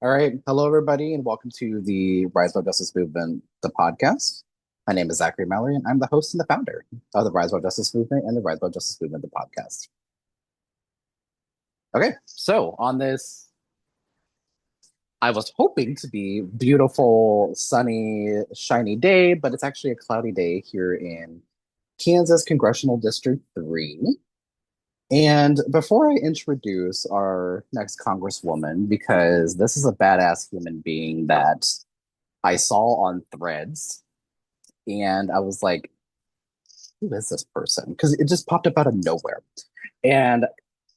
All right. Hello, everybody, and welcome to the Rise Above Justice Movement, the podcast. My name is Zachary Mallory, and I'm the host and the founder of the Rise Above Justice Movement and the Rise Above Justice Movement, the podcast. Okay. So, on this, I was hoping to be beautiful, sunny, shiny day, but it's actually a cloudy day here in Kansas Congressional District 3. And before I introduce our next Congresswoman, because this is a badass human being that I saw on Threads, and I was like, who is this person? Because it just popped up out of nowhere. And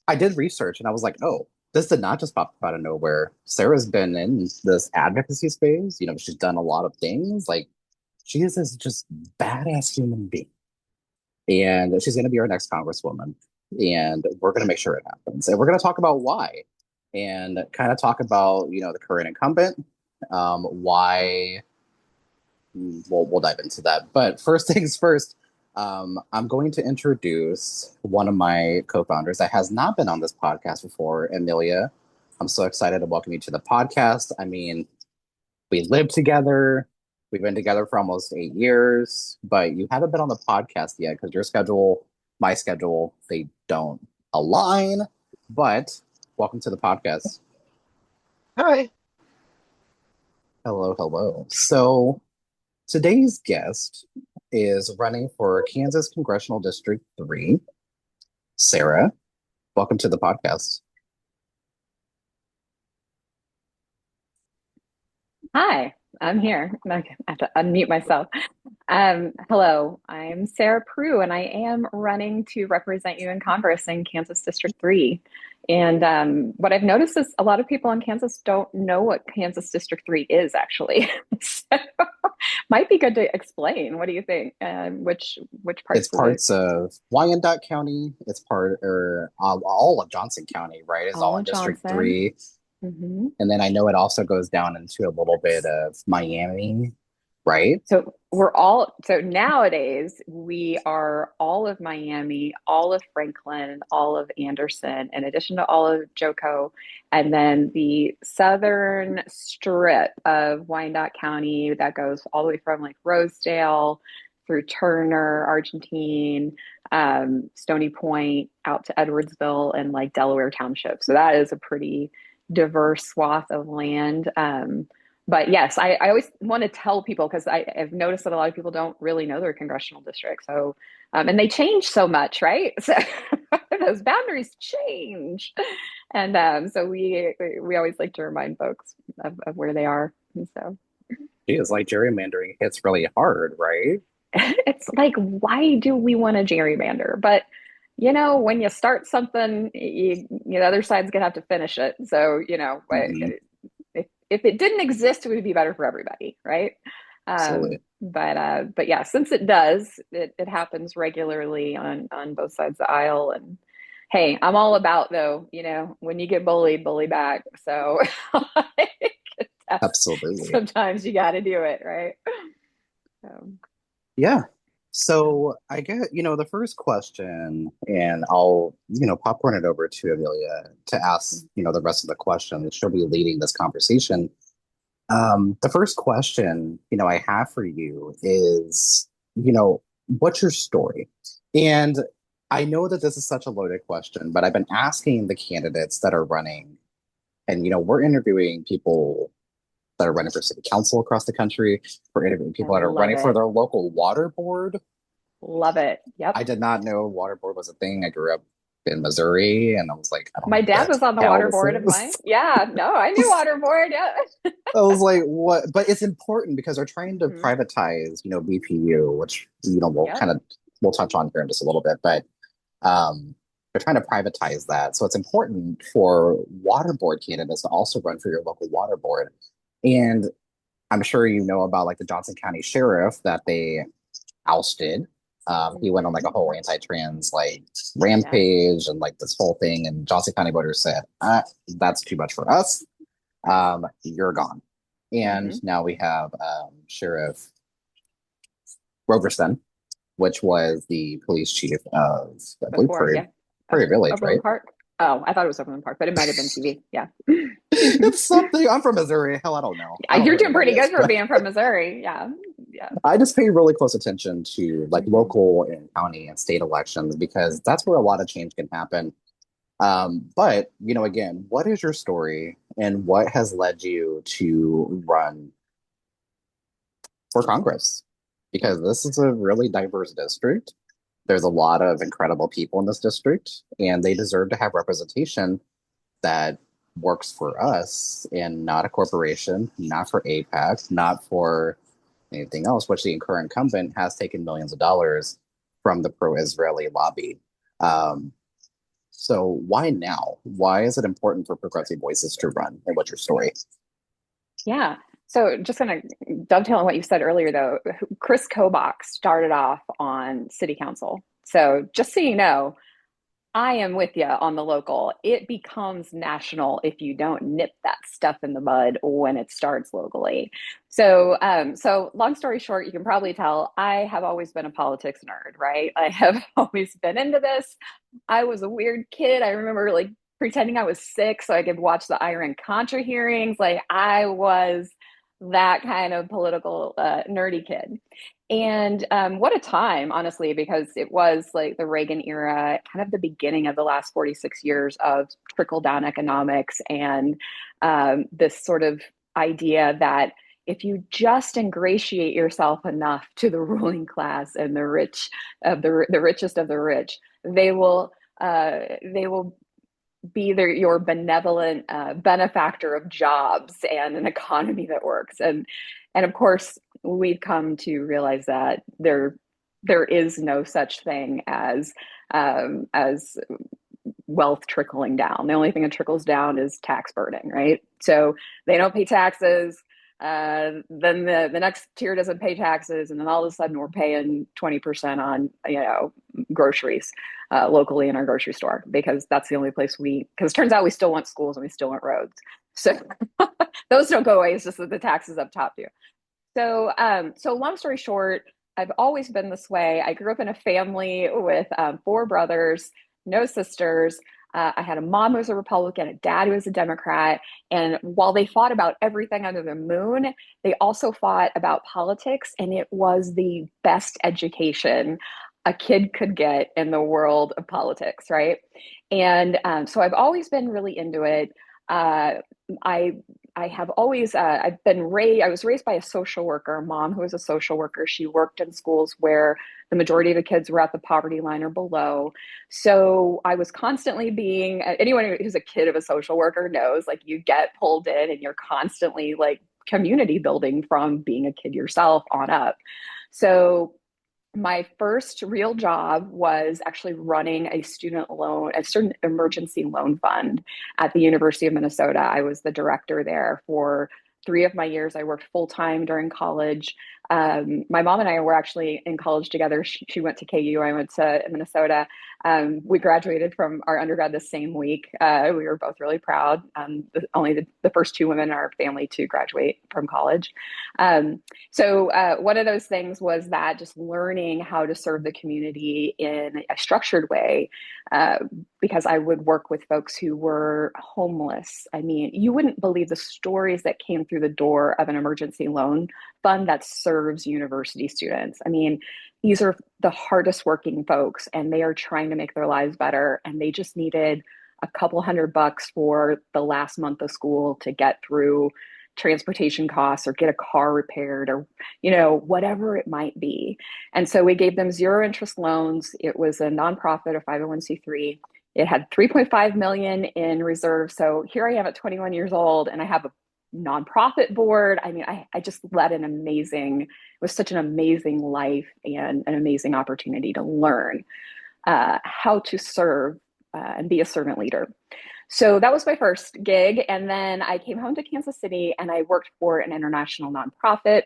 I did research and I was like, oh, this did not just pop up out of nowhere. Sarah's been in this advocacy space. She's done a lot of things. Like, she is this just badass human being. And she's going to be our next Congresswoman. And we're going to make sure it happens. And we're going to talk about why and kind of talk about, the current incumbent, why we'll dive into that. But first things first, I'm going to introduce one of my co-founders that has not been on this podcast before, Amelia. I'm so excited to welcome you to the podcast. I mean, we live together. We've been together for almost 8 years, but you haven't been on the podcast yet because your schedule, my schedule, they don't align. But welcome to the podcast. Hi. Hello, hello. So today's guest is running for Kansas Congressional District 3. Sarah, welcome to the podcast. Hi, I'm here. I have to unmute myself. Hello, I'm Sarah Preu, and I am running to represent you in Congress in Kansas District 3. And what I've noticed is a lot of people in Kansas don't know what Kansas District 3 is, actually. So might be good to explain. What do you think? Which It's parts of it? parts of Wyandotte County. It's part or all of Johnson County, right? Is all All in of District Johnson. 3. hmm And then I know it also goes down into a little bit of Miami, right? So nowadays we are all of Miami, all of Franklin, all of Anderson, in addition to all of Joco, and then the southern strip of Wyandotte County that goes all the way from like Rosedale through Turner, Argentine, Stony Point, out to Edwardsville and like Delaware Township. So that is a pretty diverse swath of land. But yes, I always want to tell people because I've noticed that a lot of people don't really know their congressional district. So, and they change so much, right? So those boundaries change, and so we always like to remind folks of where they are. And so Geez, like gerrymandering hits really hard, right? it's like, why do we want to gerrymander? But when you start something, the other side's gonna have to finish it. So Hmm. if it didn't exist, it would be better for everybody, right? Absolutely. But yeah, since it does, it happens regularly on both sides of the aisle. And hey, I'm all about though, when you get bullied, bully back. So Absolutely. sometimes you got to do it, right? So, Yeah. So I get, the first question, and I'll, popcorn it over to Amelia to ask, the rest of the questions. She'll be leading this conversation. The first question, I have for you is, what's your story? And I know that this is such a loaded question, but I've been asking the candidates that are running, and, we're interviewing people that are running for city council across the country. We're interviewing I people that are love running for it. their local water board. Love it. I Yep. did not know water board was a thing. I grew up in Missouri, and I was like, I don't My know dad what was on the the hell water this board of mine. is. Yeah, no, I knew water board. Yeah. I was like, what? But it's important because they're trying to hmm privatize, BPU, which, Yep. we'll touch on here in just a little bit, but they're trying to privatize that. So it's important for water board candidates to also run for your local water board. And I'm sure you know about like the Johnson County sheriff that they ousted. He went on like a hmm whole anti-trans like Yes. rampage and like this whole thing, and Johnson County voters said, "That's too much for us. You're gone." And hmm now we have Sheriff Rogerson, which was the police chief of, I believe, Before, yeah. Prairie Village, Overland right? Park. Oh, I thought it was Overland Park, but it might have been TV. Yeah. It's something. I'm from Missouri. Hell, I don't know. I don't know You're who doing anybody pretty good is, for but being from Missouri. Yeah. Yeah. I just pay really close attention to like Mhm. local and county and state elections because that's where a lot of change can happen. But again, what is your story and what has led you to run for Congress? Because this is a really diverse district. There's a lot of incredible people in this district, and they deserve to have representation that works for us and not a corporation, not for APAC, not for anything else, which the current incumbent has taken millions of dollars from the pro-Israeli lobby. Um, so why now? Why is it important for progressive voices to run? And what's your story? Yeah. So just kind of dovetail on what you said earlier, though, Chris Kobach started off on city council. So just so you know, I am with you on the local. It becomes national if you don't nip that stuff in the bud when it starts locally. So long story short, you can probably tell I have always been a politics nerd, right? I have always been into this. I was a weird kid. I remember like pretending I was sick so I could watch the Iran Contra hearings. Like I was that kind of political nerdy kid. And what a time, honestly, because it was like the Reagan era, kind of the beginning of the last 46 years of trickle down economics and this sort of idea that if you just ingratiate yourself enough to the ruling class and the rich of the richest of the rich, they will be your benevolent benefactor of jobs and an economy that works. And of course, we've come to realize that there is no such thing as wealth trickling down. The only thing that trickles down is tax burden, right? So they don't pay taxes. Then the next tier doesn't pay taxes, and then all of a sudden we're paying 20% on groceries locally in our grocery store because that's the only place because it turns out we still want schools and we still want roads. So those don't go away. It's just that the taxes up top do. So long story short, I've always been this way. I grew up in a family with four brothers, no sisters. I had a mom who was a Republican, a dad who was a Democrat. And while they fought about everything under the moon, they also fought about politics. And it was the best education a kid could get in the world of politics, right? And so I've always been really into it. Uh, I I have always I've been raised. I was raised by a social worker, a mom who was a social worker. She worked in schools where the majority of the kids were at the poverty line or below. So I was constantly being anyone who's a kid of a social worker knows like you get pulled in and you're constantly like community building from being a kid yourself on up. So my first real job was actually running a student emergency loan fund at the University of Minnesota. I was the director there for 3 of my years. I worked full time during college. My mom and I were actually in college together. She went to KU, I went to Minnesota. We graduated from our undergrad the same week. We were both really proud. Only the first two women in our family to graduate from college. So one of those things was that just learning how to serve the community in a structured way, uh, because I would work with folks who were homeless. I mean, you wouldn't believe the stories that came through the door of an emergency loan fund that serves university students. I mean, these are the hardest working folks, and they are trying to make their lives better, and they just needed a couple $100 for the last month of school to get through transportation costs or get a car repaired or whatever it might be. And so we gave them zero interest loans. It was a nonprofit, a 501c3. It had 3.5 million in reserves. So here I am at 21 years old and I have a nonprofit board. I mean, I just led it was such an amazing life and an amazing opportunity to learn how to serve and be a servant leader. So that was my first gig. And then I came home to Kansas City and I worked for an international nonprofit.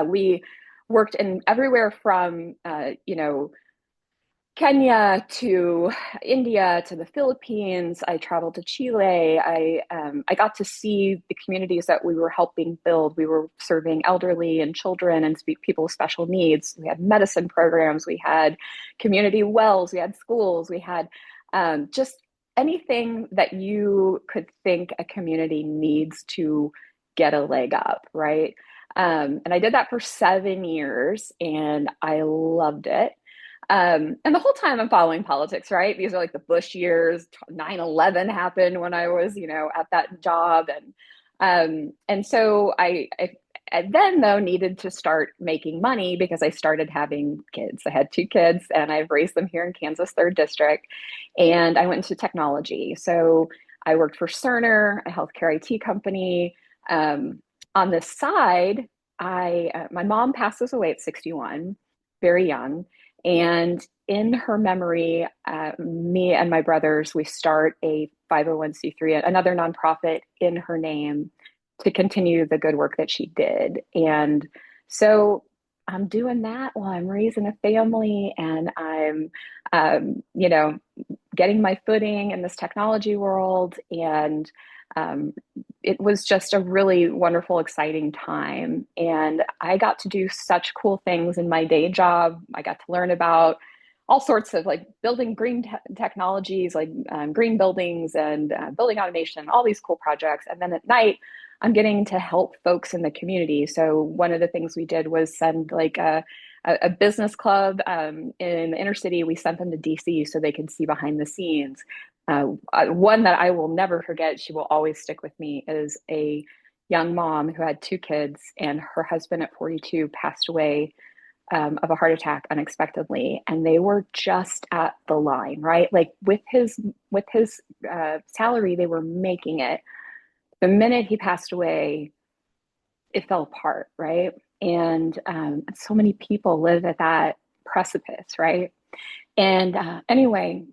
We worked in everywhere from, Kenya to India to the Philippines. I traveled to Chile. I got to see the communities that we were helping build. We were serving elderly and children and people with special needs. We had medicine programs. We had community wells. We had schools. We had just anything that you could think a community needs to get a leg up, right? And I did that for 7 years and I loved it. And the whole time I'm following politics, right? These are like the Bush years. 9/11 happened when I was, at that job. And so I then though needed to start making money because I started having kids. I had 2 kids and I've raised them here in Kansas, third district. And I went into technology. So I worked for Cerner, a healthcare IT company. On the side, my mom passes away at 61, very young. And in her memory, me and my brothers, we start a 501(c)(3, another nonprofit in her name to continue the good work that she did. And so I'm doing that while I'm raising a family and I'm, getting my footing in this technology world. And um, it was just a really wonderful, exciting time. And I got to do such cool things in my day job. I got to learn about all sorts of like building green technologies, like green buildings and building automation, all these cool projects. And then at night, I'm getting to help folks in the community. So one of the things we did was send like a business club in the inner city. We sent them to DC so they could see behind the scenes. One that I will never forget, she will always stick with me, is a young mom who had 2 kids, and her husband at 42 passed away of a heart attack unexpectedly, and they were just at the line, right? Like with his salary, they were making it. The minute he passed away, it fell apart, right? And so many people live at that precipice, right? And anyway,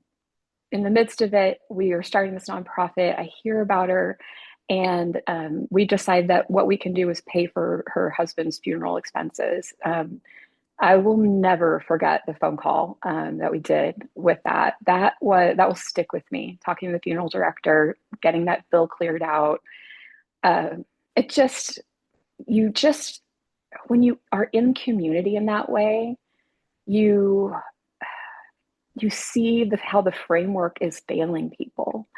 in the midst of it, we are starting this nonprofit. I hear about her, and we decide that what we can do is pay for her husband's funeral expenses. I will never forget the phone call that we did with that. That will stick with me. Talking to the funeral director, getting that bill cleared out. Uh, it just when you are in community in that way, you you see how the framework is failing people.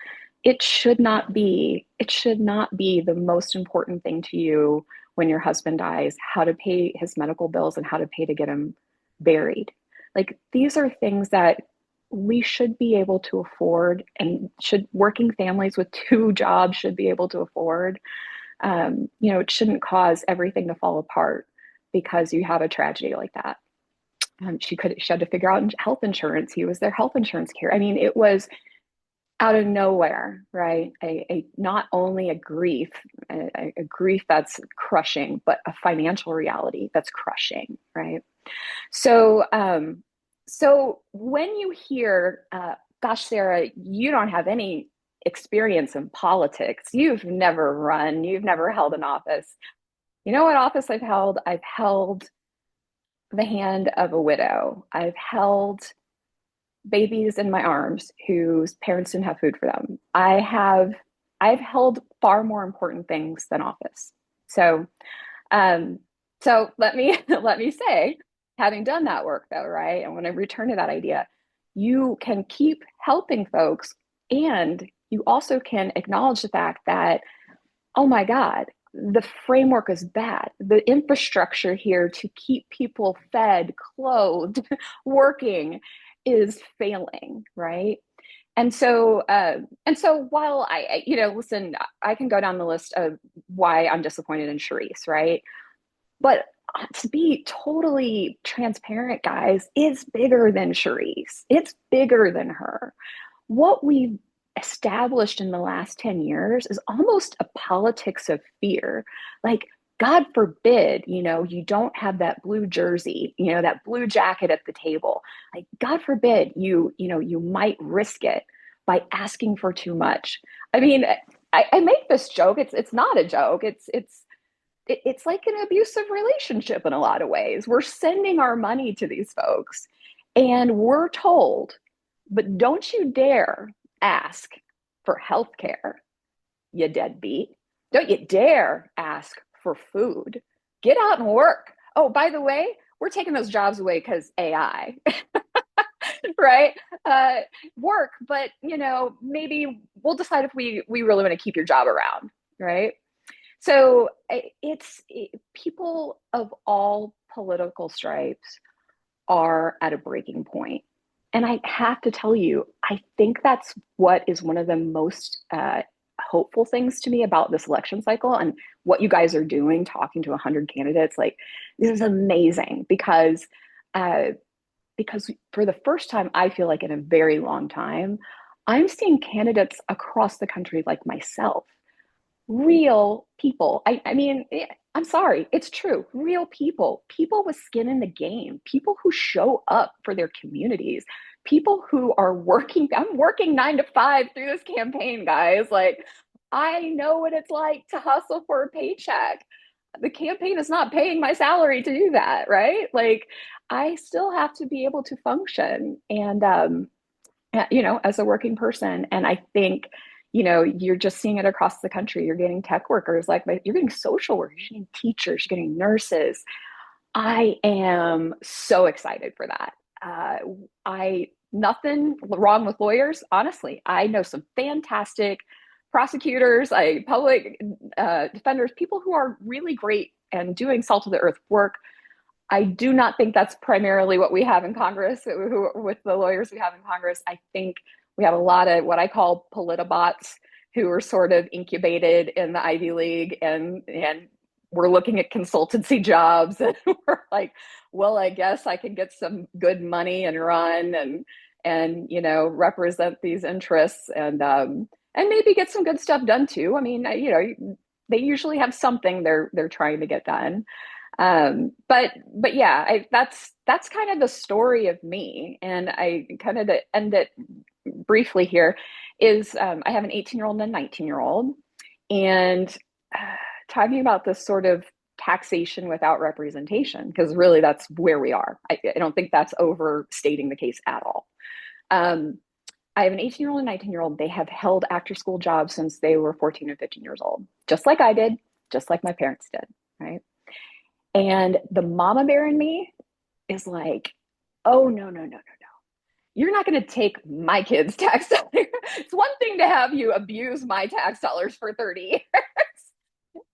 It should not be the most important thing to you when your husband dies, how to pay his medical bills and how to pay to get him buried. Like these are things that we should be able to afford, and should working families with 2 jobs should be able to afford. It shouldn't cause everything to fall apart because you have a tragedy like that. She had to figure out health insurance. He was their health insurance care. I mean, it was out of nowhere, right? Not only a grief that's crushing, but a financial reality that's crushing, right? So when you hear, gosh, Sarah, you don't have any experience in politics. You've never run. You've never held an office. You know what office I've held? I've held the hand of a widow. I've held babies in my arms whose parents didn't have food for them. I've held far more important things than office. So um so let me say, having done that work though, right? And when I return to that idea, you can keep helping folks, and you also can acknowledge the fact that, oh my God, the framework is bad. The infrastructure here to keep people fed, clothed, working is failing, right? And so while listen, I can go down the list of why I'm disappointed in Charisse, right? But to be totally transparent, guys, it's bigger than Charisse. It's bigger than her. What we've established in the last 10 years is almost a politics of fear. Like, God forbid, you don't have that blue jersey, that blue jacket at the table. Like, God forbid you might risk it by asking for too much. I mean, I make this joke. It's not a joke. It's like an abusive relationship in a lot of ways. We're sending our money to these folks and we're told, but don't you dare ask for health care, you deadbeat. Don't you dare ask for food. Get out and work. Oh, by the way, we're taking those jobs away because AI. right? Uh, Work, but maybe we'll decide if we really want to keep your job around, right? So people of all political stripes are at a breaking point. And I have to tell you, I think that's what is one of the most hopeful things to me about this election cycle and what you guys are doing, talking to 100 candidates. Like, this is amazing uh, because for the first time, I feel like in a very long time, I'm seeing candidates across the country like myself, real people. I mean, I'm sorry, it's true. Real people, people with skin in the game, people who show up for their communities, people who are working. I'm working 9 to 5 through this campaign, guys. Like, I know what it's like to hustle for a paycheck. The campaign is not paying my salary to do that, right? Like, I still have to be able to function. And as a working person. And I think, you're just seeing it across the country. You're getting tech workers, you're getting social workers, you're getting teachers, you're getting nurses. I am so excited for that. I Nothing wrong with lawyers. Honestly, I know some fantastic prosecutors, public defenders, people who are really great and doing salt of the earth work. I do not think that's primarily what we have in Congress with the lawyers we have in Congress. I think we have a lot of what I call politibots who are sort of incubated in the Ivy League, and we're looking at consultancy jobs, and we're like, well, I guess I can get some good money and run and represent these interests and maybe get some good stuff done too. I mean, they usually have something they're trying to get done. But yeah, that's kind of the story of me. And I kind of, to end it briefly here, is I have an 18-year-old and a 19-year-old, and talking about this sort of taxation without representation, because really that's where we are. I don't think that's overstating the case at all. I have an 18-year-old and 19-year-old. They have held after school jobs since they were 14 or 15 years old, just like I did, just like my parents did, right? And the mama bear in me is like, oh, no, no, no, no, no. You're not going to take my kids' tax dollars. It's one thing to have you abuse my tax dollars for 30 years,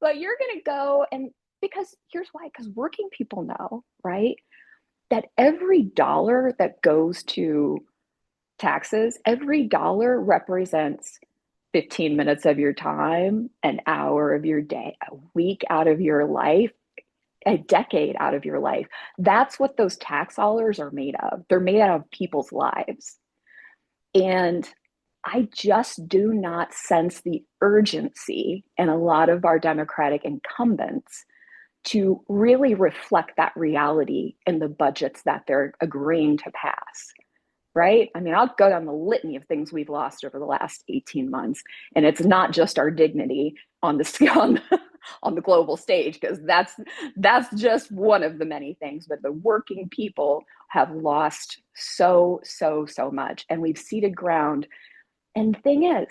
but you're going to go and, because here's why, because working people know, right, that every dollar that goes to taxes, every dollar represents 15 minutes of your time, an hour of your day, a week out of your life, a decade out of your life. That's what those tax dollars are made of. They're made out of people's lives. And I just do not sense the urgency in a lot of our Democratic incumbents to really reflect that reality in the budgets that they're agreeing to pass. Right? I mean, I'll go down the litany of things we've lost over the last 18 months. And it's not just our dignity on on the global stage, because that's just one of the many things. But the working people have lost so, so, so much. And we've ceded ground. And the thing is,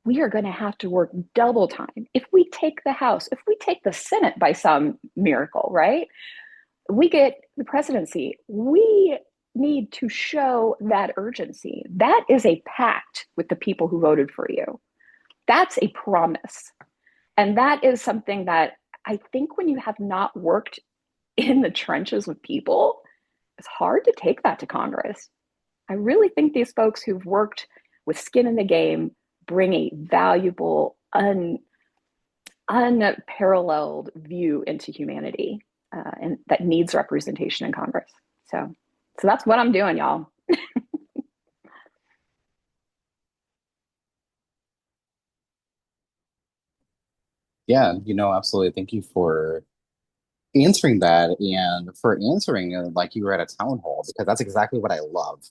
we are going to have to work double time. If we take the House, if we take the Senate by some miracle, right? We get the presidency. We need to show that urgency. That is a pact with the people who voted for you. That's a promise. And that is something that I think when you have not worked in the trenches with people, it's hard to take that to Congress. I really think these folks who've worked with skin in the game bring a valuable, unparalleled view into humanity, and that needs representation in Congress. So that's what I'm doing, y'all. Yeah, absolutely. Thank you for answering that and for answering it like you were at a town hall, because that's exactly what I love.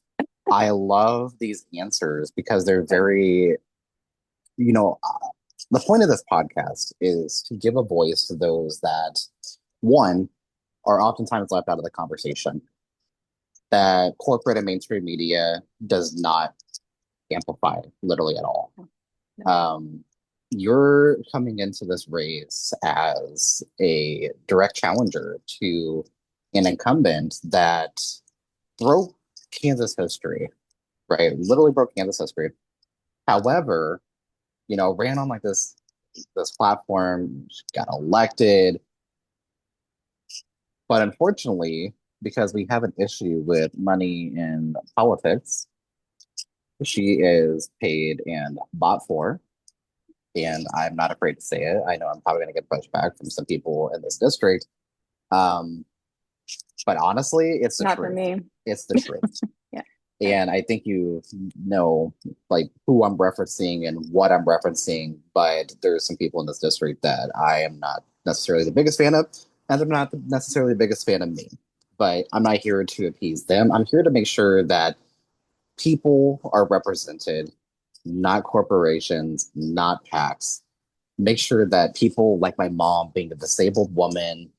I love these answers because they're very, the point of this podcast is to give a voice to those that, one, are oftentimes left out of the conversation, that corporate and mainstream media does not amplify literally at all. Um, you're coming into this race as a direct challenger to an incumbent that broke Kansas history. right? Literally broke Kansas history. However, ran on like this platform, got elected, but unfortunately, because we have an issue with money in politics, she is paid and bought for. And I'm not afraid to say it. I know I'm probably going to get pushback from some people in this district. Um, but honestly, it's the Not for truth. me. It's the truth. Yeah. Right. And I think you know like who I'm referencing and what I'm referencing, but there's some people in this district that I am not necessarily the biggest fan of, and they're not necessarily the biggest fan of me. But I'm not here to appease them. I'm here to make sure that people are represented, not corporations, not PACs. Make sure that people like my mom, being a disabled woman,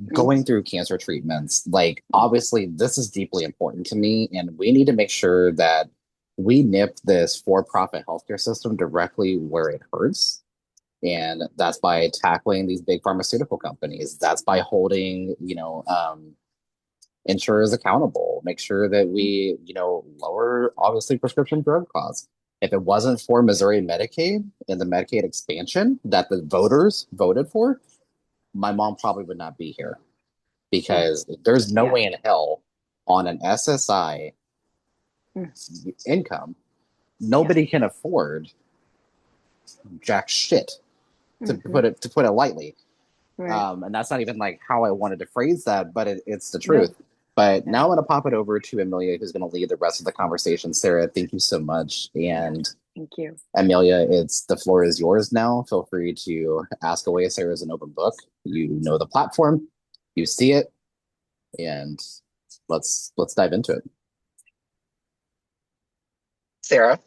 Mm-hmm. going through cancer treatments, like obviously this is deeply important to me, and we need to make sure that we nip this for-profit healthcare system directly where it hurts. And that's by tackling these big pharmaceutical companies. That's by holding, insurers accountable. Make sure that we, lower obviously prescription drug costs. If it wasn't for Missouri Medicaid and the Medicaid expansion that the voters voted for, my mom probably would not be here Mm. because there's no Yeah. way in hell on an SSI Mm. income, Yeah. nobody can afford jack shit Mm-hmm. to put it lightly. Right. And that's not even like how I wanted to phrase that, but it's the No. truth. But Yeah. now I'm going to pop it over to Amelia, who's going to lead the rest of the conversation. Sarah, thank you so much. Yeah. And Thank you. Amelia, it's the floor is yours now. Feel free to ask away. Sarah's an open book. You know the platform, you see it, and let's dive into it. Sarah.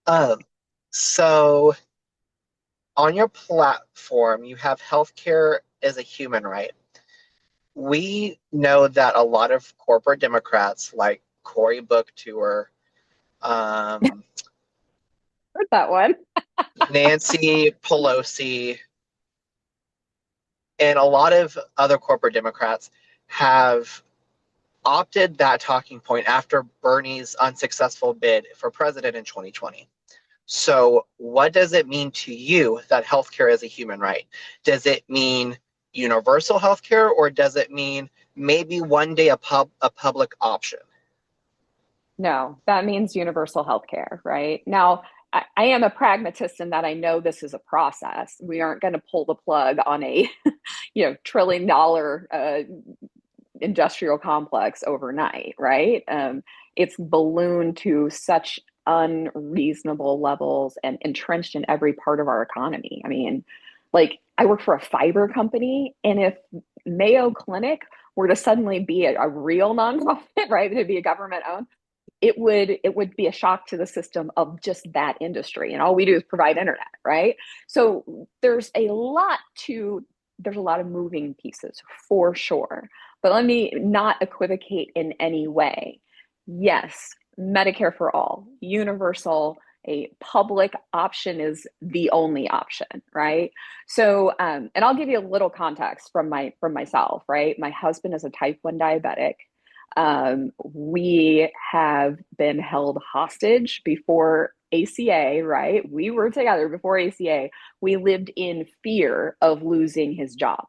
Um, so on your platform, you have healthcare as a human right. We know that a lot of corporate Democrats like Cory Booker, um, Heard that one. Nancy Pelosi, and a lot of other corporate Democrats have opted that talking point after Bernie's unsuccessful bid for president in 2020. So, what does it mean to you that healthcare is a human right? Does it mean universal healthcare, or does it mean maybe one day a public option? No, that means universal health care, right? Now, I am a pragmatist in that I know this is a process. We aren't going to pull the plug on a, $1 trillion industrial complex overnight, right? It's ballooned to such unreasonable levels and entrenched in every part of our economy. I mean, like I work for a fiber company, and if Mayo Clinic were to suddenly be a real nonprofit, right, to be a government owned, it would be a shock to the system of just that industry, and all we do is provide internet, right? So there's a lot of moving pieces for sure, but let me not equivocate in any way. Yes, Medicare for all, universal, a public option is the only option, right? So and I'll give you a little context from myself, right? My husband is a type 1 diabetic. We have been held hostage before ACA, right? We were together before ACA. We lived in fear of losing his job.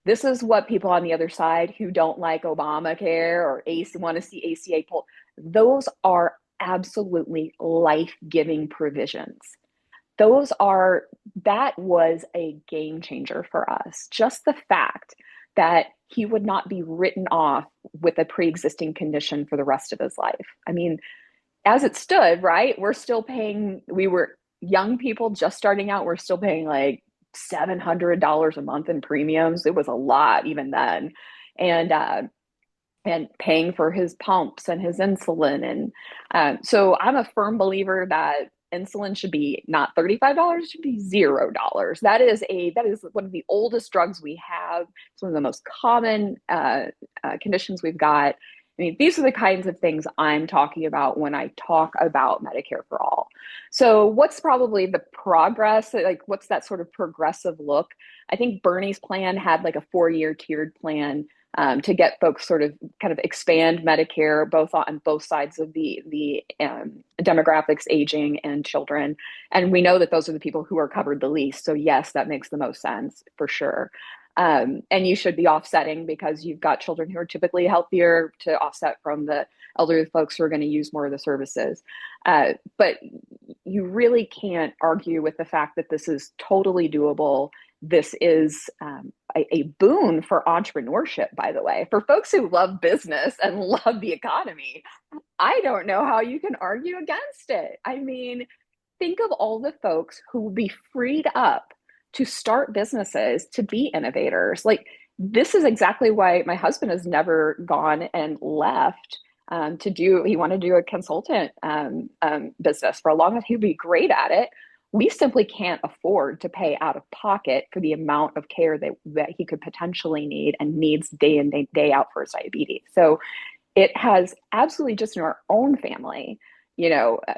This is what people on the other side who don't like Obamacare or AC want to see ACA pull. Those are absolutely life-giving provisions. That was a game changer for us. Just the fact that he would not be written off with a pre-existing condition for the rest of his life. I mean, as it stood, right, we were young people just starting out, we're still paying like $700 a month in premiums. It was a lot even then. And paying for his pumps and his insulin. And so I'm a firm believer that insulin should be not $35, it should be $0. That is one of the oldest drugs we have. It's one of the most common conditions we've got. I mean, these are the kinds of things I'm talking about when I talk about Medicare for all. So, what's probably the progress? Like, what's that sort of progressive look? I think Bernie's plan had like a 4-year tiered plan. to get folks sort of kind of expand Medicare both on both sides of the demographics, aging and children. And we know that those are the people who are covered the least. So yes, that makes the most sense for sure. And you should be offsetting because you've got children who are typically healthier to offset from the elderly folks who are going to use more of the services. But you really can't argue with the fact that this is totally doable. This is a boon for entrepreneurship, by the way, for folks who love business and love the economy. I don't know how you can argue against it. I mean, think of all the folks who will be freed up to start businesses, to be innovators. Like, this is exactly why my husband has never gone and left he wanted to do a consultant business for a long time. He'd be great at it. We simply can't afford to pay out of pocket for the amount of care that he could potentially need and needs day in, day out for his diabetes. So it has absolutely just in our own family,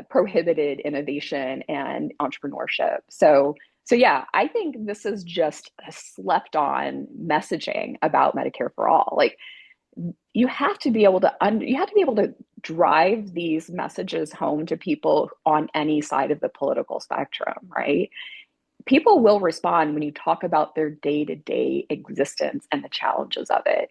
prohibited innovation and entrepreneurship. So yeah, I think this is just a slept on messaging about Medicare for all. Like, you have to be able to drive these messages home to people on any side of the political spectrum, right? People will respond when you talk about their day-to-day existence and the challenges of it.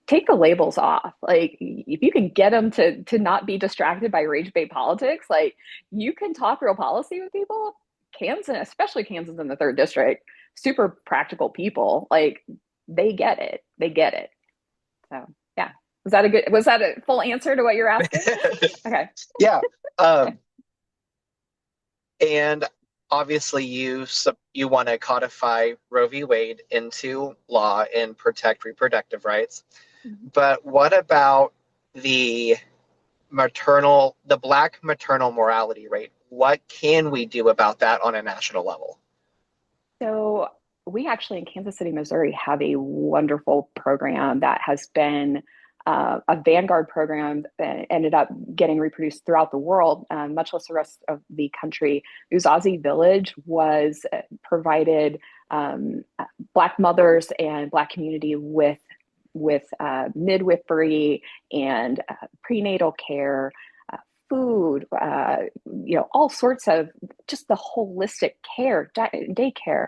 Take the labels off. Like, if you can get them to not be distracted by rage bait politics, like, you can talk real policy with people. Kansas, especially Kansas in the third district, super practical people. Like, they get it. They get it. So yeah. Was that a full answer to what you're asking? Okay. Yeah. And obviously you want to codify Roe v. Wade into law and protect reproductive rights. Mm-hmm. But what about the Black maternal mortality rate? What can we do about that on a national level? So we actually in Kansas City, Missouri, have a wonderful program that has been a vanguard program that ended up getting reproduced throughout the world, much less the rest of the country. Uzazi Village was provided Black mothers and Black community with midwifery and prenatal care, food, all sorts of just the holistic care, daycare.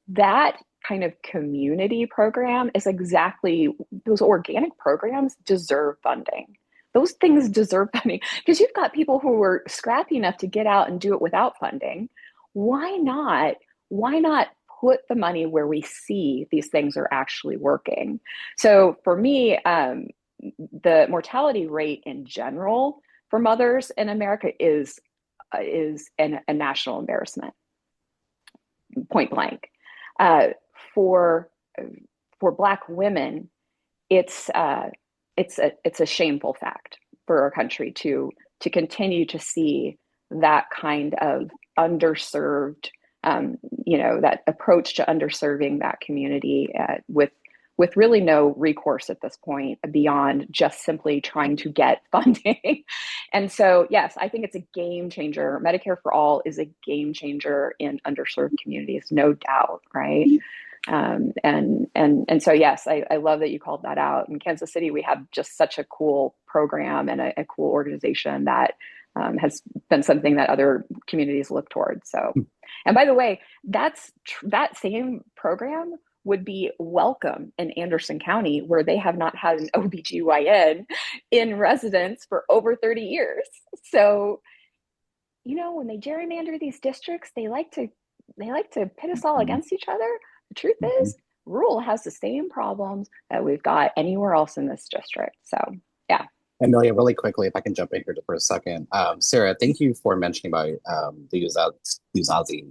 That kind of community program is exactly, those organic programs deserve funding. Those things deserve funding because you've got people who are scrappy enough to get out and do it without funding. Why not put the money where we see these things are actually working? So for me, the mortality rate in general for mothers in America is a national embarrassment, point blank. For Black women, it's a shameful fact for our country to continue to see that kind of underserved, that approach to underserving that community with really no recourse at this point beyond just simply trying to get funding. And so, yes, I think it's a game changer. Medicare for All is a game changer in underserved communities, no doubt, right? And so, yes, I love that you called that out. In Kansas City, we have just such a cool program and a cool organization that has been something that other communities look towards. So, and by the way, that same program would be welcome in Anderson County, where they have not had an OBGYN in residence for over 30 years. So, when they gerrymander these districts, they like to pit us all against each other. The truth is, rural has the same problems that we've got anywhere else in this district. So, yeah. Amelia, really quickly, if I can jump in here for a second. Sarah, thank you for mentioning about the Uzazi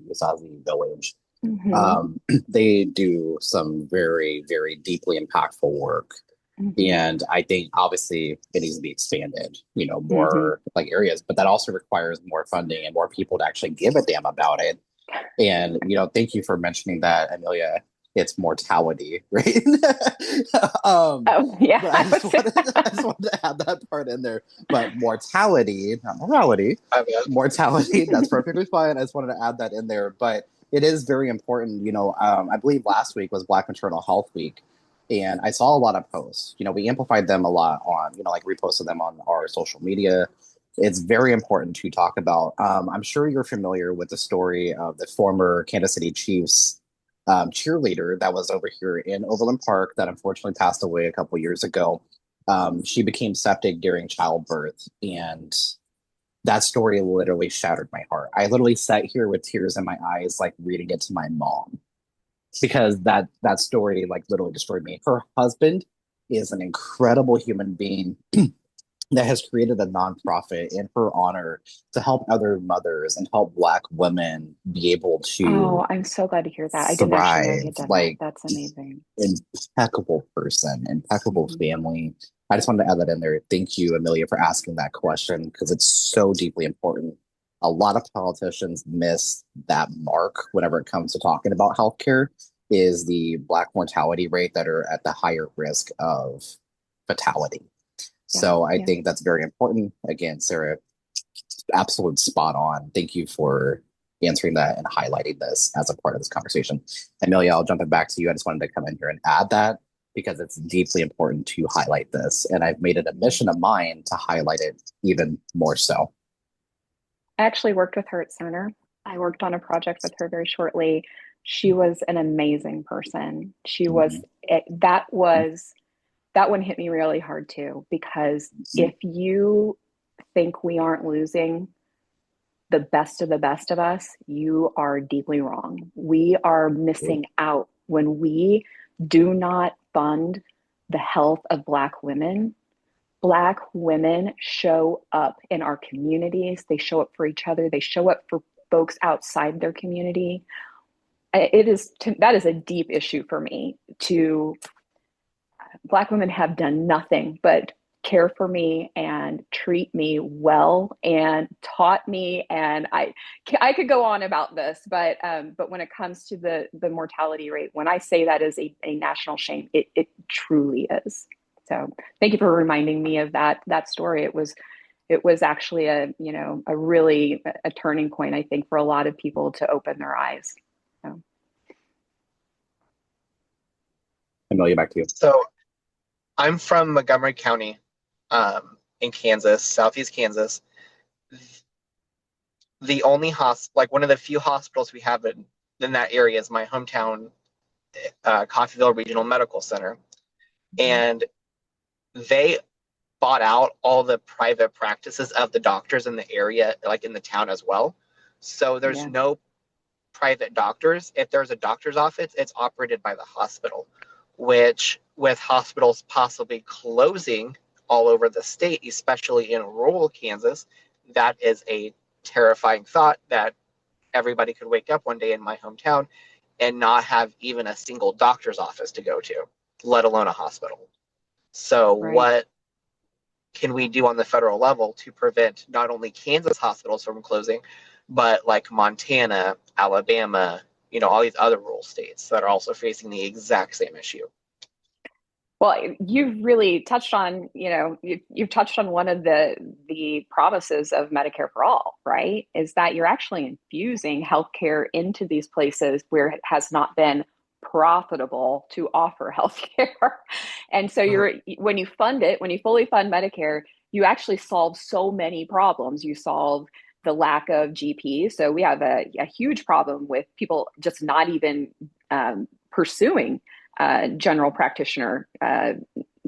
Village. Mm-hmm. They do some very, very deeply impactful work. Mm-hmm. And I think obviously it needs to be expanded, more like areas, but that also requires more funding and more people to actually give a damn about it. And, thank you for mentioning that, Amelia. It's mortality, right? Yeah. I just wanted to add that part in there. But mortality, not morality, mortality, that's perfectly fine. I just wanted to add that in there. But it is very important. I believe last week was Black Maternal Health Week. And I saw a lot of posts. We amplified them a lot on, like reposted them on our social media. It's very important to talk about. I'm sure you're familiar with the story of the former Kansas City Chiefs cheerleader that was over here in Overland Park that unfortunately passed away a couple years ago. She became septic during childbirth, and that story literally shattered my heart. I literally sat here with tears in my eyes, like reading it to my mom because that story like literally destroyed me. Her husband is an incredible human being that has created a nonprofit in her honor to help other mothers and help Black women be able to Oh, I'm so glad to hear that. I didn't actually know he thrive. had done that. Like, That's amazing. impeccable person, impeccable Mhm. family. I just wanted to add that in there. Thank you, Amelia, for asking that question because it's so deeply important. A lot of politicians miss that mark whenever it comes to talking about healthcare is the Black mortality rate that are at the higher risk of fatality. Yeah, So I yeah. think that's very important. Again, Sarah, absolute spot on. Thank you for answering that and highlighting this as a part of this conversation. Amelia, I'll jump it back to you. I just wanted to come in here and add that because it's deeply important to highlight this. And I've made it a mission of mine to highlight it even more so. I actually worked with her at Cerner. I worked on a project with her very shortly. She was an amazing person. She was Mhm. it, that one hit me really hard too, because Mhm. if you think we aren't losing the best of us, you are deeply wrong. We are missing out when we do not fund the health of Black women. Black women show up in our communities, they show up for each other, they show up for folks outside their community. That is a deep issue for me. To Black women have done nothing but care for me and treat me well and taught me, and I could go on about this, but when it comes to the mortality rate, when I say that is a national shame, it truly is. So thank you for reminding me of that story. It was actually a really a turning point, I think, for a lot of people to open their eyes. So. Amelia, back to you. So I'm from Montgomery County, in Kansas, southeast Kansas. The only like one of the few hospitals we have in that area is my hometown, Coffeyville Regional Medical Center, and they bought out all the private practices of the doctors in the area, like in the town as well. So there's Yeah. no private doctors. If there's a doctor's office, it's operated by the hospital, which with hospitals possibly closing all over the state, especially in rural Kansas, that is a terrifying thought that everybody could wake up one day in my hometown and not have even a single doctor's office to go to, let alone a hospital. So, Right. what can we do on the federal level to prevent not only Kansas hospitals from closing, but like Montana, Alabama, all these other rural states that are also facing the exact same issue? Well, you've really touched on, you've touched on one of the promises of Medicare for All, right? Is that you're actually infusing healthcare into these places where it has not been profitable to offer healthcare. And so Mhm. when you fund it, when you fully fund Medicare, you actually solve so many problems. You solve the lack of GPs. So we have a huge problem with people just not even pursuing general practitioner.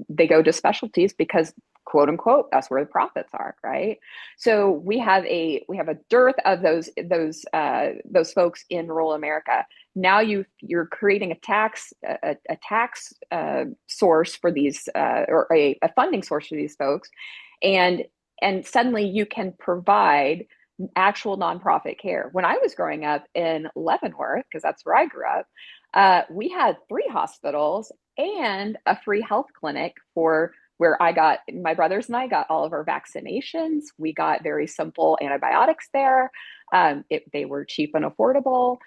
They go to specialties because, quote unquote, that's where the profits are, right? So we have a dearth of those folks in rural America. Now you're creating a tax source for these, or a funding source for these folks, and suddenly you can provide actual nonprofit care. When I was growing up in Leavenworth, because that's where I grew up, we had 3 hospitals and a free health clinic for where my brothers and I got all of our vaccinations. We got very simple antibiotics there. They were cheap and affordable.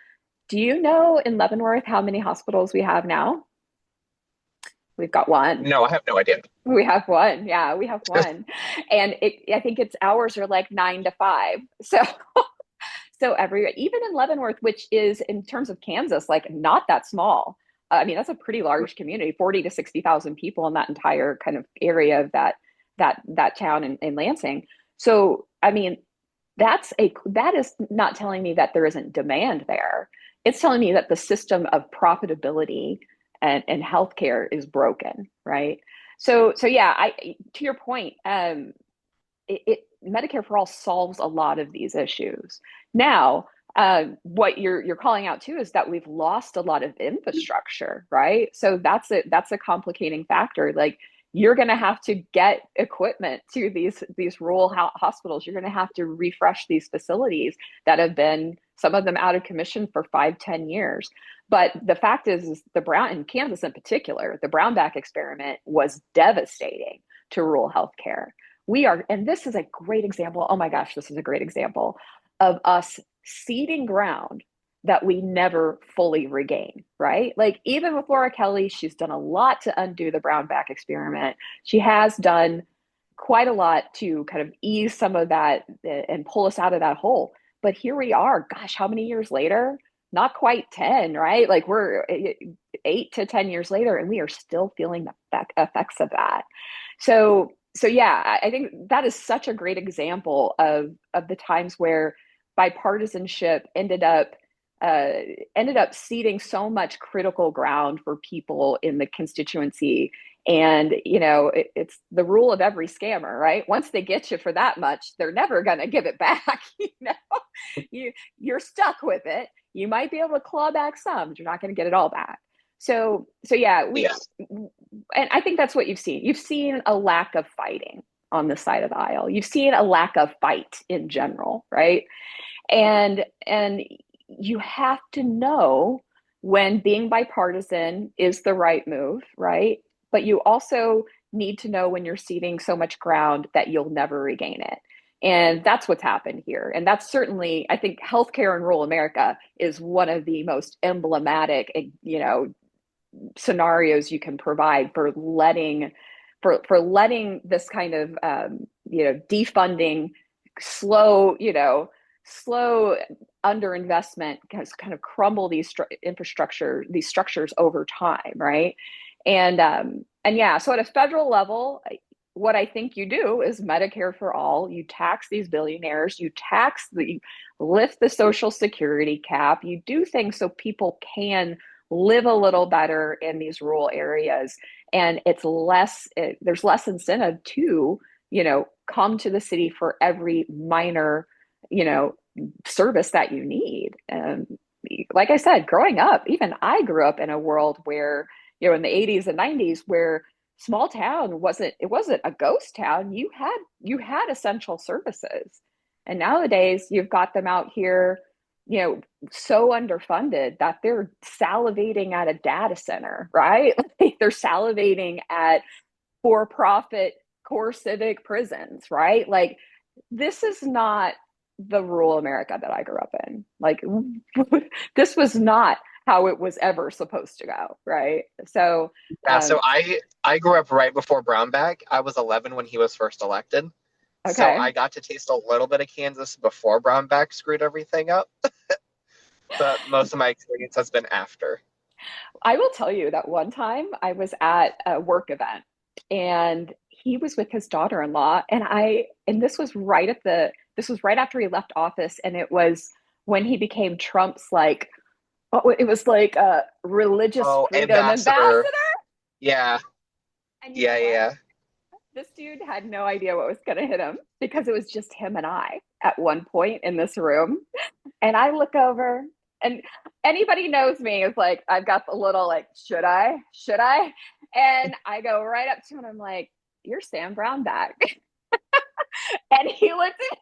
Do you know in Leavenworth how many hospitals we have now? We've got one. No, I have no idea. We have one. Yeah, we have one. And I think its hours are like 9 to 5. So even in Leavenworth, which is in terms of Kansas, like not that small, I mean, that's a pretty large community, 40 to 60,000 people in that entire kind of area of that town in Lansing. So, I mean, that is not telling me that there isn't demand there. It's telling me that the system of profitability and healthcare is broken, right? So yeah, to your point, Medicare for All solves a lot of these issues. Now, what you're calling out too is that we've lost a lot of infrastructure, right? So that's a complicating factor. Like you're going to have to get equipment to these rural hospitals. You're going to have to refresh these facilities that have been, some of them out of commission for 5-10 years. But the fact is the Brown, in Kansas in particular, the Brownback experiment was devastating to rural healthcare. And this is a great example. Oh my gosh, this is a great example of us ceding ground that we never fully regain, right? Like even with Laura Kelly, she's done a lot to undo the Brownback experiment. She has done quite a lot to kind of ease some of that and pull us out of that hole. But here we are, gosh, how many years later? Not quite 10, right? Like we're 8 to 10 years later, and we are still feeling the effects of that. So yeah, I think that is such a great example of the times where bipartisanship ended up ceding so much critical ground for people in the constituency. And it's the rule of every scammer, right? Once they get you for that much, they're never going to give it back. You're stuck with it. You might be able to claw back some, but you're not going to get it all back. So yeah, and I think that's what you've seen. You've seen a lack of fighting on the side of the aisle. You've seen a lack of fight in general, right? And you have to know when being bipartisan is the right move, right? But you also need to know when you're ceding so much ground that you'll never regain it. And that's what's happened here. And that's certainly, I think healthcare in rural America is one of the most emblematic, scenarios you can provide for letting this kind of defunding, slow underinvestment kind of crumble these structures over time, right? And yeah, so at a federal level, what I think you do is Medicare for all. You tax these billionaires, you lift the Social Security cap, you do things so people can live a little better in these rural areas. And there's less incentive to, come to the city for every minor, service that you need. Like I said, growing up, even I grew up in a world where, in the 80s and 90s, where small town wasn't a ghost town. You had essential services. And nowadays you've got them out here, so underfunded that they're salivating at a data center, right? They're salivating at for-profit core civic prisons, right? Like this is not the rural America that I grew up in. Like this was not how it was ever supposed to go, right? So yeah, so I grew up right before Brownback. I was 11 when he was first elected. Okay. So I got to taste a little bit of Kansas before Brownback screwed everything up. But most of my experience has been after. I will tell you that one time I was at a work event and he was with his daughter-in-law, and this was right after he left office, and it was when he became Trump's it was like a religious freedom ambassador. Yeah. Yeah. This dude had no idea what was going to hit him because it was just him and I at one point in this room. And I look over, and anybody knows me is like, I've got the little should I? And I go right up to him and I'm like, you're Sam Brownback. And he looked at me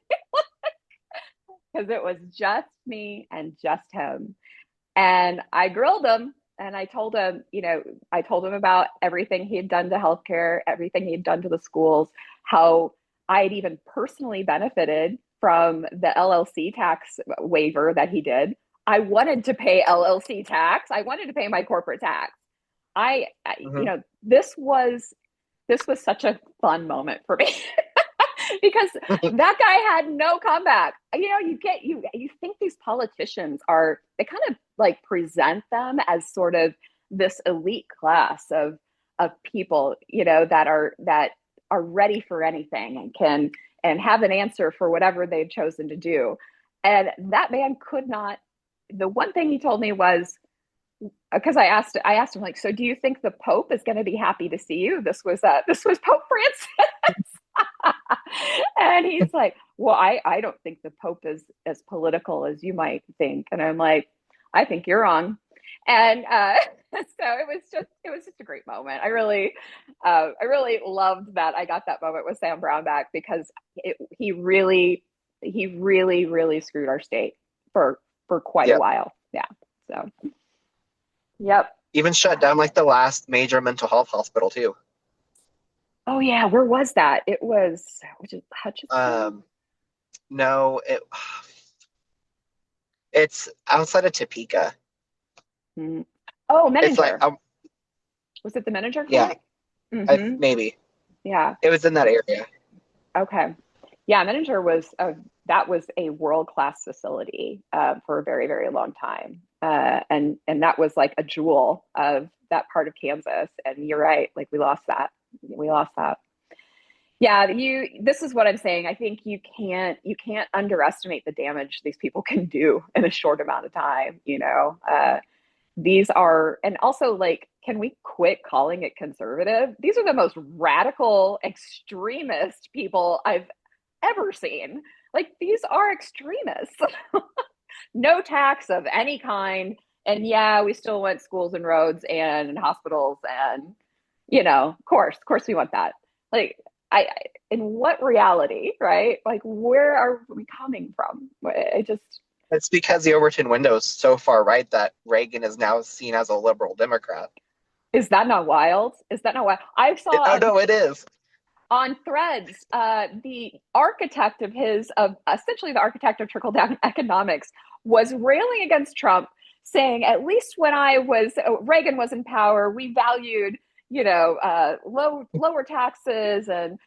because it was just me and just him. And I grilled him and I told him, about everything he had done to healthcare, everything he had done to the schools, how I had even personally benefited from the LLC tax waiver that he did. I wanted to pay LLC tax. I wanted to pay my corporate tax. This was such a fun moment for me. Because that guy had no comeback. You think these politicians they kind of present them as sort of this elite class of people, that are ready for anything and can and have an answer for whatever they've chosen to do. And that man could not. The one thing he told me was, because I asked him, like, so do you think the Pope is going to be happy to see you? This was Pope Francis. And he's like, well, I don't think the Pope is as political as you might think. And I'm like, I think you're wrong. And so it was just a great moment. I really loved that I got that moment with Sam Brownback, because he really screwed our state for quite a Yep. while. Yeah. So, yep. Even shut down like the last major mental health hospital too. Oh yeah, where was that? It was, which is Hutchinson. No, it's outside of Topeka. Mhm. Oh, It's like, Menninger. Was it the Menninger yeah, clinic? Mm-hmm. maybe Yeah. it was in that area. Okay. Yeah, Menninger was a world-class facility for a very, very long time. And that was like a jewel of that part of Kansas. And you're right, like we lost that. We lost that. Yeah, this is what I'm saying. I think you can't underestimate the damage these people can do in a short amount of time. These are, and also, like, can we quit calling it conservative? These are the most radical extremist people I've ever seen. Like, these are extremists. No tax of any kind. And yeah, we still want schools and roads and hospitals, and of course we want that. Like, I in what reality, right? Like, where are we coming from? I just It's because the Overton window is so far right that Reagan is now seen as a liberal Democrat. Is that not wild? Is that not wild? I saw Oh no, it is. on Threads, the architect of essentially the architect of trickle down economics was railing against Trump, saying, at least when Reagan was in power, we valued, lower taxes and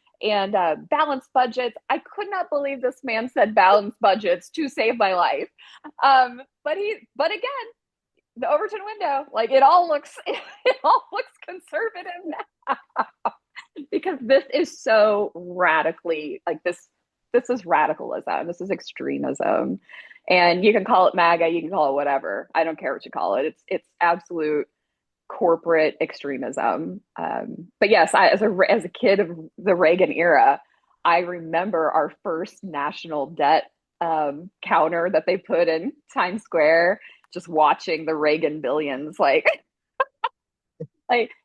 balanced budgets. I could not believe this man said balanced budgets to save my life. But again, the Overton window, like, it all looks conservative now. Because this is so radically, like, this is radicalism, this is extremism, and you can call it MAGA, you can call it whatever, I don't care what you call it. It's absolute corporate extremism. But yes, as a kid of the Reagan era, I remember our first national debt counter that they put in Times Square, just watching the Reagan billions, like,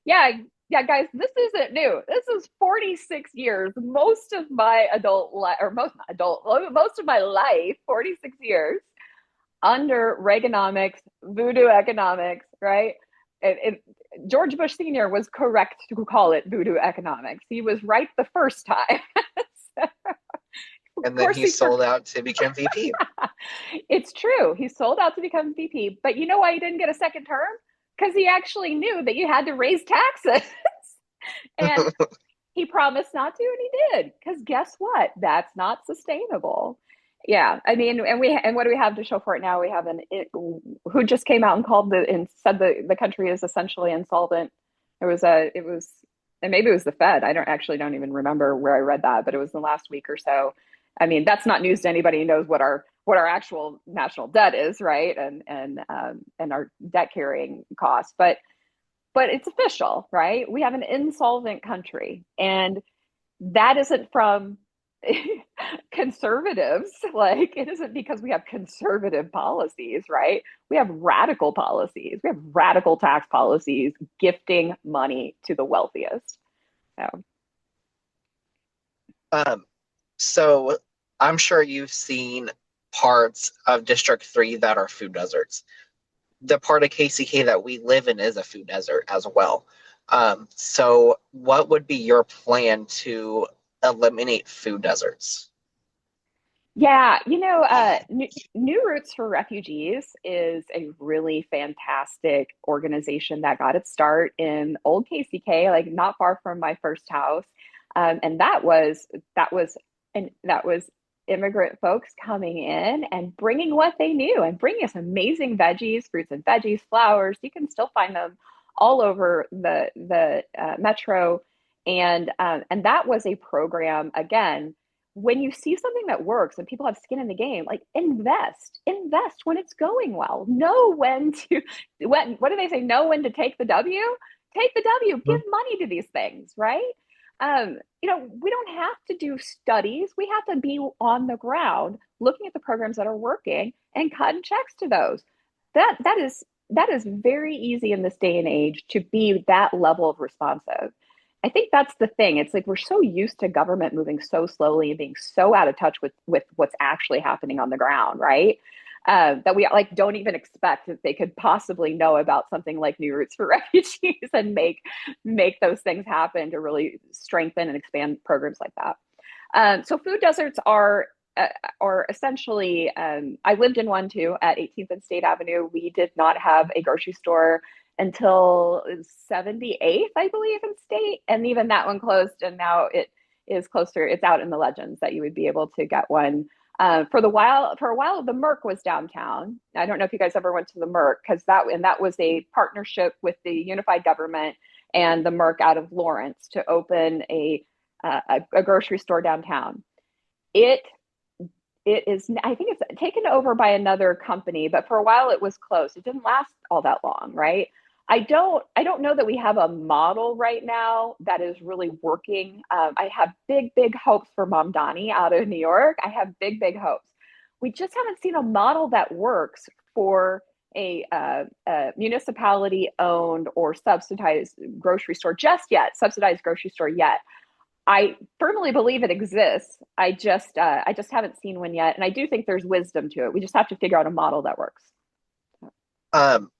yeah, yeah, guys, this isn't new. This is 46 years. Most of my adult life, or most of my life, 46 years under Reaganomics, voodoo economics, right? George Bush Sr. was correct to call it voodoo economics. He was right the first time. So, of And then course, he sold out to become VP. It's true. He sold out to become VP. But you know why he didn't get a second term? Because he actually knew that you had to raise taxes. And he promised not to, and he did. Because guess what? That's not sustainable. Yeah, I mean, and what do we have to show for it now? We have who just came out and said the country is essentially insolvent. And maybe it was the Fed. I don't even remember where I read that, but it was the last week or so. I mean, that's not news to anybody who knows what our actual national debt is, right? And our debt carrying costs. But it's official, right? We have an insolvent country, and that isn't from conservatives. Like, it isn't because we have conservative policies, right? We have radical policies. We have radical tax policies gifting money to the wealthiest. So, Um, so I'm sure you've seen parts of District 3 that are food deserts. The part of KCK that we live in is a food desert as well. So what would be your plan to eliminate food deserts? yeah, New Roots for Refugees is a really fantastic organization that got its start in old KCK, like not far from my first house. And that was immigrant folks coming in and bringing what they knew and bringing us amazing veggies, fruits and veggies, flowers. You can still find them all over the metro, and that was a program again. When you see something that works and people have skin in the game, like invest when it's going well. Know when to what do they say? Know when to take the W. Take the W. Give money to these things, right? We don't have to do studies. We have to be on the ground looking at the programs that are working and cutting checks to those. That is very easy in this day and age to be that level of responsive. I think that's the thing. It's like we're so used to government moving so slowly and being so out of touch with what's actually happening on the ground, right? That we like don't even expect that they could possibly know about something like New Routes for Refugees and make those things happen to really strengthen and expand programs like that. So food deserts are essentially. I lived in one too at 18th and State Avenue. We did not have a grocery store until 78th, I believe, in State, and even that one closed, and now it is closer. It's out in the Legends that you would be able to get one. For a while, the Merc was downtown. I don't know if you guys ever went to the Merc because that was a partnership with the unified government and the Merc out of Lawrence to open a grocery store downtown. It is, I think it's taken over by another company, but for a while it was closed. It didn't last all that long, right? I don't know that we have a model right now that is really working. I have big hopes for Mom Donnie out of New York. I have big hopes. We just haven't seen a model that works for a municipality owned or subsidized grocery store just yet, subsidized grocery store yet. I firmly believe it exists. I just haven't seen one yet, and I do think there's wisdom to it. We just have to figure out a model that works.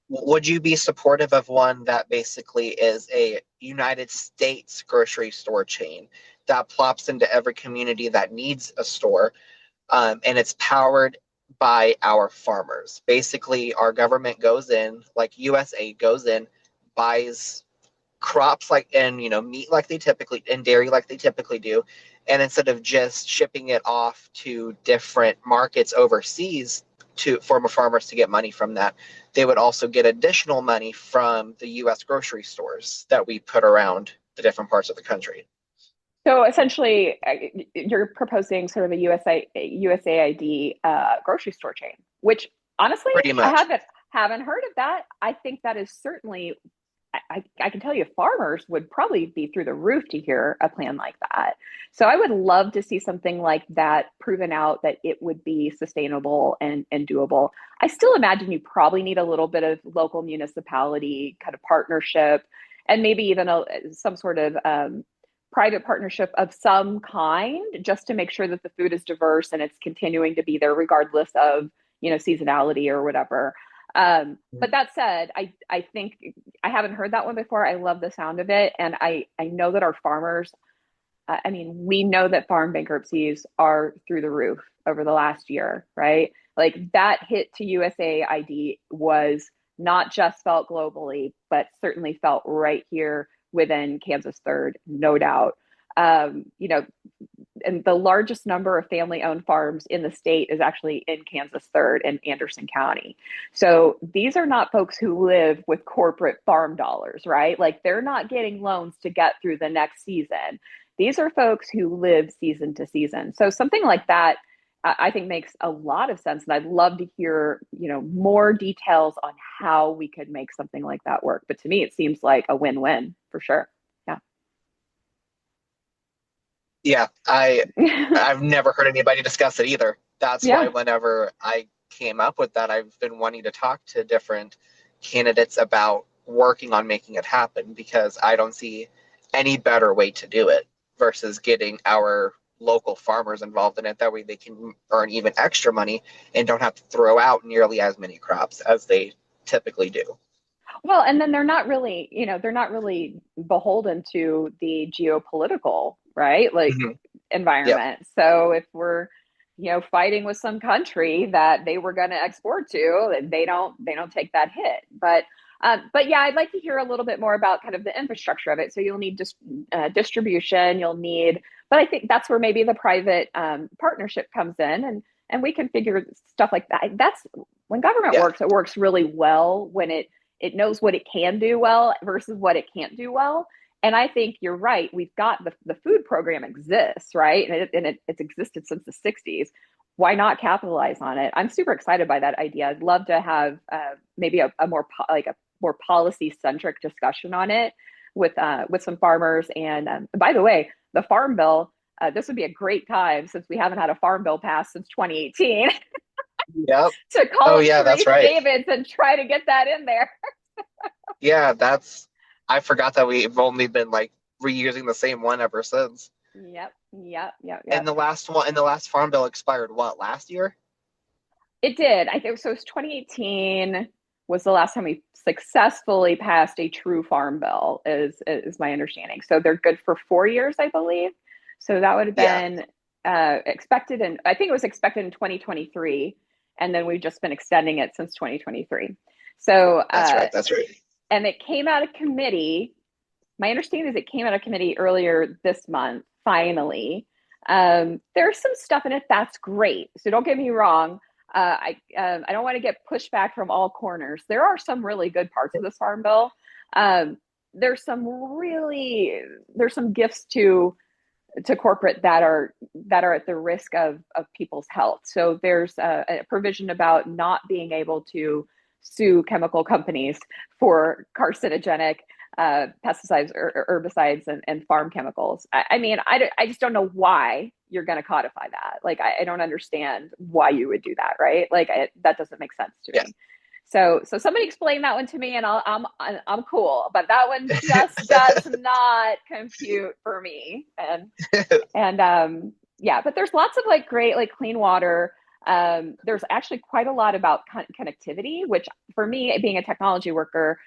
Would you be supportive of one that basically is a United States grocery store chain that plops into every community that needs a store, and it's powered by our farmers? Basically, our government goes in, like USA goes in, buys crops and meat like they typically and dairy like they typically do, and instead of just shipping it off to different markets overseas for farmers to get money from that, they would also get additional money from the U.S. grocery stores that we put around the different parts of the country. So essentially, you're proposing sort of a USAID grocery store chain, which honestly, Pretty I much. haven't heard of that. I think that is certainly. I can tell you, farmers would probably be through the roof to hear a plan like that. So I would love to see something like that proven out that it would be sustainable and doable. I still imagine you probably need a little bit of local municipality kind of partnership, and maybe even some sort of private partnership of some kind, just to make sure that the food is diverse and it's continuing to be there regardless of seasonality or whatever. But that said, I think I haven't heard that one before. I love the sound of it. And I know that our farmers, we know that farm bankruptcies are through the roof over the last year, right? Like that hit to USAID was not just felt globally, but certainly felt right here within Kansas Third, no doubt. And the largest number of family-owned farms in the state is actually in Kansas Third and Anderson County. So these are not folks who live with corporate farm dollars, right? Like they're not getting loans to get through the next season. These are folks who live season to season. So something like that, I think makes a lot of sense. And I'd love to hear, more details on how we could make something like that work. But to me, it seems like a win-win for sure. Yeah, I've never heard anybody discuss it either. That's why Yeah. whenever I came up with that, I've been wanting to talk to different candidates about working on making it happen, because I don't see any better way to do it versus getting our local farmers involved in it. That way they can earn even extra money and don't have to throw out nearly as many crops as they typically do. Well, and then they're not really beholden to the geopolitical, right? Like Mm-hmm. Yep. environment. So if we're, fighting with some country that they were going to export to, they don't take that hit. But yeah, I'd like to hear a little bit more about kind of the infrastructure of it. So you'll need distribution, but I think that's where maybe the private partnership comes in, and we can figure stuff like that. That's when government Yeah. works. It works really well when it it knows what it can do well versus what it can't do well. And I think you're right. We've got the food program exists, right? It's existed since the 60s. Why not capitalize on it? I'm super excited by that idea. I'd love to have maybe a more like a more policy centric discussion on it with some farmers. And by the way, the farm bill, this would be a great time since we haven't had a farm bill passed since 2018 Yep. to call Oh up yeah, that's Sharice right. Davids and try to get that in there. Yeah, that's I forgot that we've only been like reusing the same one ever since. Yep, yep, yep, And yep. the last farm bill expired what, last year? It did. I think so. It was 2018 was the last time we successfully passed a true farm bill, is my understanding. So they're good for 4 years, I believe. So that would have Yeah, been expected, and I think it was expected in 2023, and then we've just been extending it since 2023. So that's right. That's right. and it came out of committee. My understanding is it came out of committee earlier this month, finally. There's some stuff in it that's great. So don't get me wrong. I don't want to get pushback from all corners. There are some really good parts of this farm bill. Um, there's some gifts to corporate that are at the risk of people's health. So there's a provision about not being able to sue chemical companies for carcinogenic pesticides or herbicides and farm chemicals. I mean, I just don't know why you're going to codify that. Like, I don't understand why you would do that, right? Like, that doesn't make sense to Yeah. me. So somebody explain that one to me, and I'm cool. But that one just does not compute for me. And yeah, but there's lots of like great like clean water. There's actually quite a lot about connectivity, which for me, being a technology worker,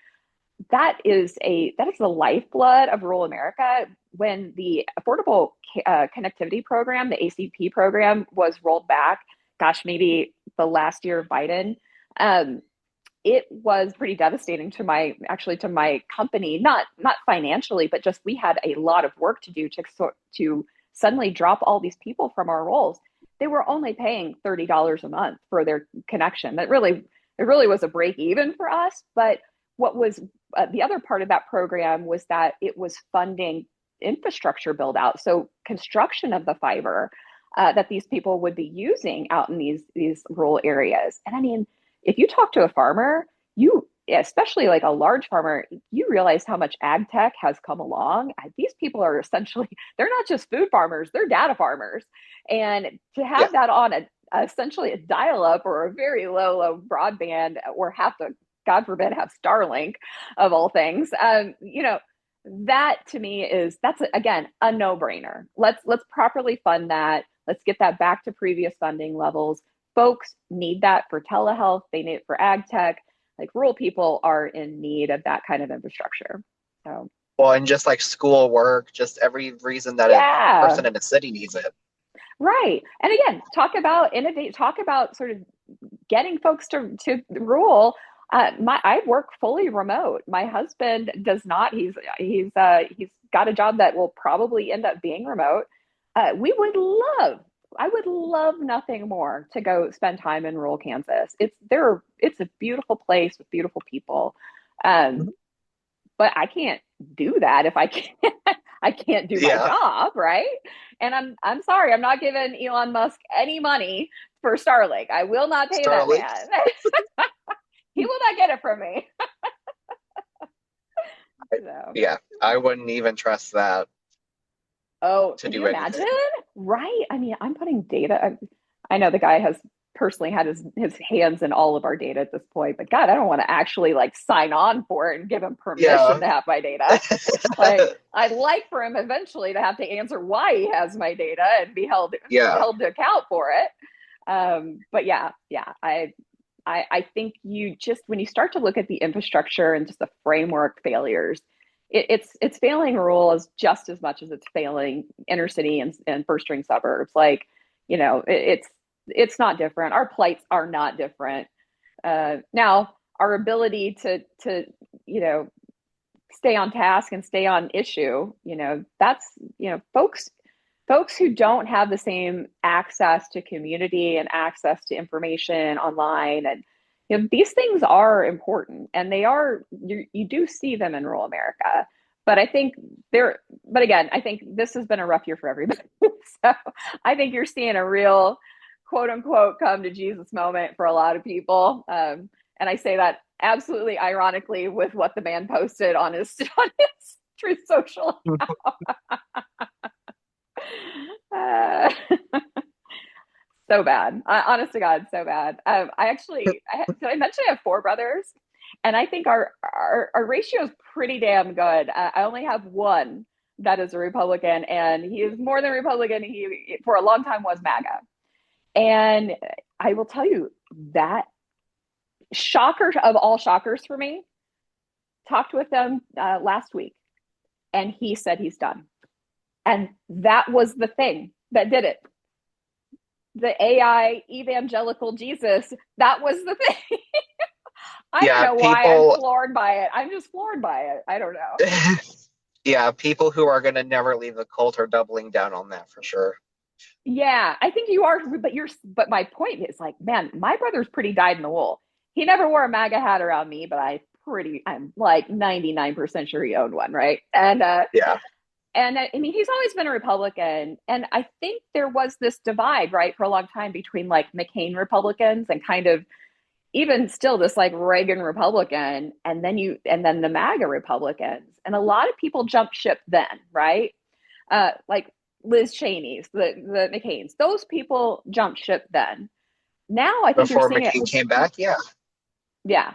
that is the lifeblood of rural America. When the Affordable Connectivity Program, the ACP program, was rolled back, gosh, maybe the last year of Biden, it was pretty devastating to my company, not financially, but just we had a lot of work to do to suddenly drop all these people from our roles. They were only paying $30 a month for their connection. It really was a break even for us. But what was the other part of that program was that it was funding infrastructure build out. So construction of the fiber that these people would be using out in these rural areas. And I mean, if you talk to a farmer, especially like a large farmer, you realize how much ag tech has come along. These people are essentially, they're not just food farmers, they're data farmers. And to Yeah. have that on essentially a dial up or a very low broadband, or have to, God forbid, have Starlink of all things, that to me that's again a no-brainer. Let's properly fund that. Let's get that back to previous funding levels. Folks need that for telehealth. They need it for ag tech. Like, rural people are in need of that kind of infrastructure. So Well, and just like school work, just every reason that a yeah, person in a city needs it. right. And again, talk about innovate. Talk about sort of getting folks to rural. I work fully remote. My husband does not. He's got a job that will probably end up being remote. We would love. I would love nothing more to go spend time in rural Kansas. It's a beautiful place with beautiful people. Um, Mhm. but I can't do that if I can't I can't do my Yeah, job, right? And I'm sorry, I'm not giving Elon Musk any money for Starlink. I will not pay that Starlink. man. He will not get it from me. So, Yeah, I wouldn't even trust that oh, to can you do imagine? anything. Right? I mean, I'm putting data. I know the guy has personally had his hands in all of our data at this point, but God, I don't want to actually like sign on for it and give him permission Yeah. to have my data. Like, I'd like for him eventually to have to answer why he has my data and be Yeah. held to account for it. But yeah, I think you just, when you start to look at the infrastructure and just the framework failures, it's failing rural as just as much as it's failing inner city and first ring suburbs. Like, it's not different. Our plights are not different. Now, our ability to stay on task and stay on issue, that's folks who don't have the same access to community and access to information online, and these things are important, and they are, you do see them in rural America. But I think but again, I think this has been a rough year for everybody. So I think you're seeing a real quote unquote come to Jesus moment for a lot of people. And I say that absolutely ironically with what the man posted on his on his Truth Social. Uh, so bad. Honest to God, so bad. Did I mention I have four brothers? And I think our ratio is pretty damn good. I only have one that is a Republican, and he is more than Republican. He, for a long time, was MAGA. And I will tell you that shocker of all shockers for me, talked with them last week, and he said he's done. And that was the thing that did it. The AI evangelical Jesus, that was the thing. I don't know why I'm floored by it. I'm just floored by it. I don't know. Yeah, people who are going to never leave the cult are doubling down on that for sure. Yeah, I think you are, but my point is like, man, my brother's pretty dyed in the wool. He never wore a MAGA hat around me, but I'm like 99% sure he owned one, right? And yeah. And I mean, he's always been a Republican. And I think there was this divide, right, for a long time between like McCain Republicans and kind of even still this like Reagan Republican, and then the MAGA Republicans. And a lot of people jumped ship then, right? Like Liz Cheney's, the McCain's, those people jumped ship then. Now I think Before you're seeing McCain came back, yeah. Yeah.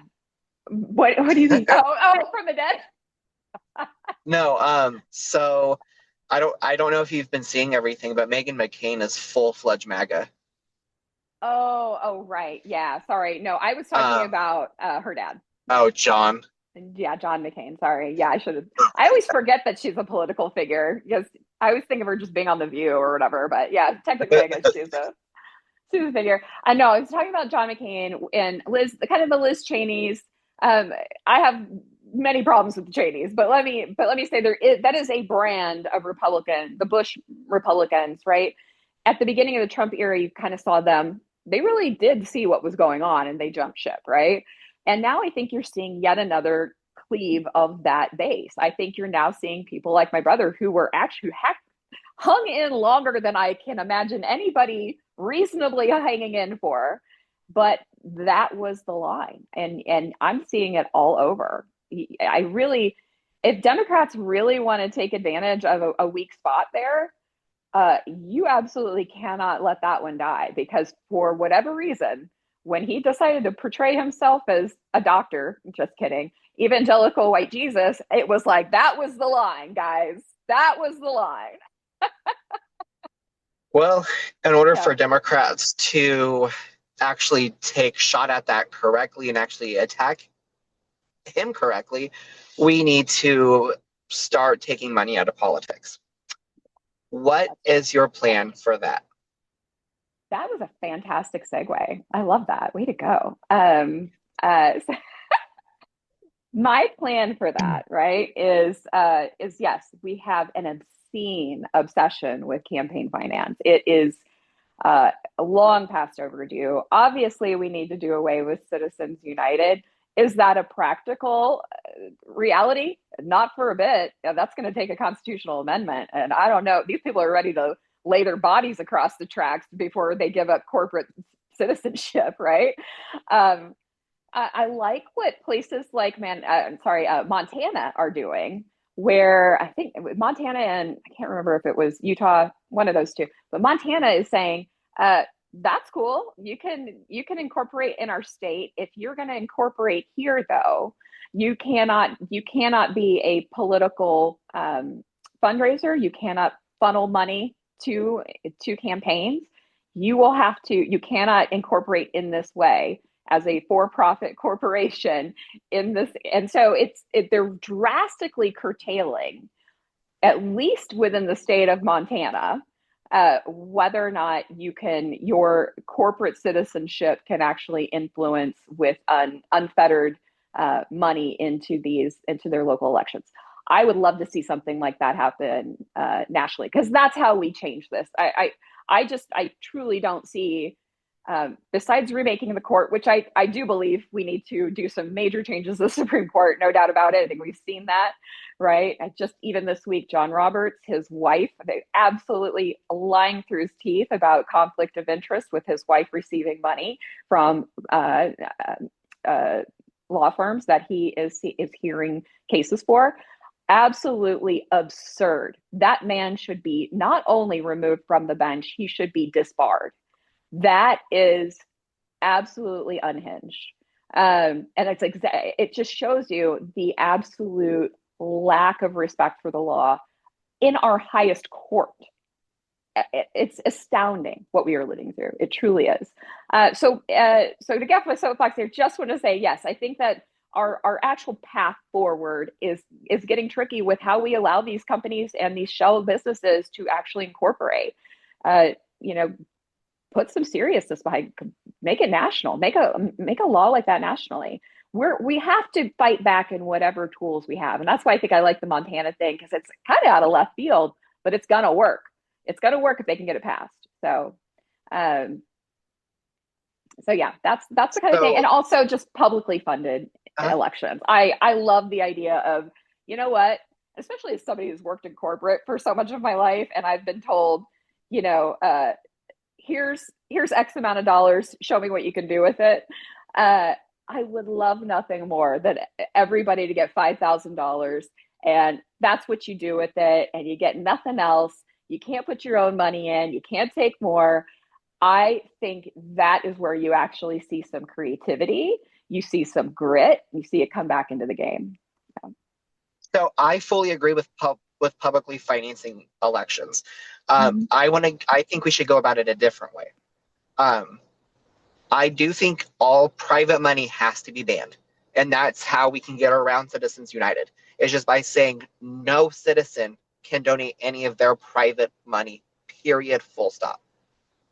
What do you think? Oh, from the dead? No, so I don't know if you've been seeing everything, but Meghan McCain is full-fledged MAGA. Oh, right. Yeah. Sorry. No, I was talking about her dad. Oh, John. Yeah, John McCain. Sorry. Yeah, I should have. I always forget that she's a political figure because I always think of her just being on The View or whatever. But yeah, technically, I guess she's a figure. I know. I was talking about John McCain and Liz, kind of the Liz Cheney's. I have many problems with the Cheneys, but let me say that is a brand of Republican, the Bush Republicans, right? At the beginning of the Trump era, you kind of saw them. They really did see what was going on and they jumped ship, right? And now I think you're seeing yet another cleave of that base. I think you're now seeing people like my brother who were actually hung in longer than I can imagine anybody reasonably hanging in for. But that was the line. And I'm seeing it all over. If Democrats really want to take advantage of a weak spot there, you absolutely cannot let that one die, because for whatever reason, when he decided to portray himself as a doctor, just kidding, evangelical white Jesus, it was like, that was the line, guys. That was the line. Well, in order for Democrats to actually take shot at that correctly and actually attack him correctly, we need to start taking money out of politics. What is your plan for that? That was a fantastic segue. I love that. Way to go. My plan for that, right, is yes, we have an obscene obsession with campaign finance. It is long past overdue. Obviously, we need to do away with Citizens United. Is that a practical reality? Not for a bit. That's going to take a constitutional amendment. And I don't know. These people are ready to lay their bodies across the tracks before they give up corporate citizenship, right? I like what places like Montana are doing, where I think Montana and I can't remember if it was Utah, one of those two, but Montana is saying, that's cool. You can incorporate in our state. If you're going to incorporate here, though, you cannot be a political fundraiser. You cannot funnel money to campaigns. You cannot incorporate in this way as a for-profit corporation in this. And so they're drastically curtailing, at least within the state of Montana, whether or not your corporate citizenship can actually influence with unfettered money into their local elections. I would love to see something like that happen nationally, because that's how we change this. I truly don't see besides remaking the court, which I do believe we need to do some major changes to the Supreme Court, no doubt about it. I think we've seen that, right? Just even this week, John Roberts, his wife, they absolutely lying through his teeth about conflict of interest with his wife receiving money from law firms that he is hearing cases for. Absolutely absurd. That man should be not only removed from the bench, he should be disbarred. That is absolutely unhinged. And it's like, it just shows you the absolute lack of respect for the law in our highest court. It's astounding what we are living through. It truly is. So to get my soapbox here, just want to say, yes, I think that our actual path forward is getting tricky with how we allow these companies and these shell businesses to actually incorporate. You know, put some seriousness behind, make it national, make a law like that nationally. We have to fight back in whatever tools we have. And that's why I think I like the Montana thing, because it's kind of out of left field, but it's going to work. It's going to work if they can get it passed. So yeah, that's the kind of thing. And also just publicly funded elections. I love the idea of, you know what, especially as somebody who's worked in corporate for so much of my life, and I've been told, you know, here's X amount of dollars, show me what you can do with it. I would love nothing more than everybody to get $5,000, and that's what you do with it, and you get nothing else. You can't put your own money in, you can't take more. I think that is where you actually see some creativity, you see some grit, you see it come back into the game. So I fully agree with publicly financing elections. I think we should go about it a different way. I do think all private money has to be banned, and that's how we can get around Citizens United. It's just by saying no citizen can donate any of their private money, period, full stop.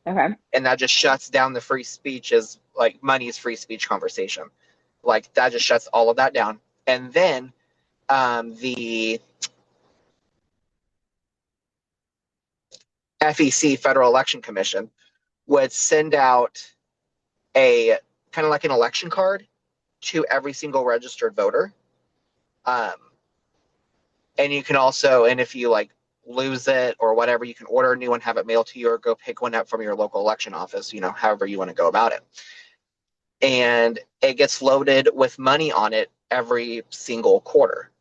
Okay. And that just shuts down the free speech, is like money is free speech conversation. Like that just shuts all of that down. And then the FEC, Federal Election Commission, would send out a kind of like an election card to every single registered voter. And you can also, and if you like lose it or whatever, you can order a new one, have it mailed to you, or go pick one up from your local election office, you know, however you want to go about it. And it gets loaded with money on it every single quarter.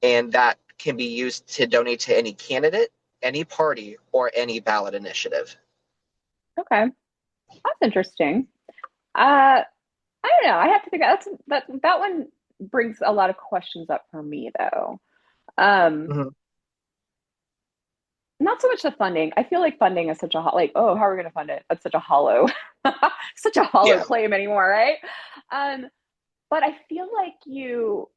And that can be used to donate to any candidate, any party, or any ballot initiative. Okay. That's interesting. I don't know. I have to think that one brings a lot of questions up for me, though. Not so much the funding. I feel like funding is such a like, oh, how are we going to fund it? That's such a hollow, claim anymore, right? But I feel like you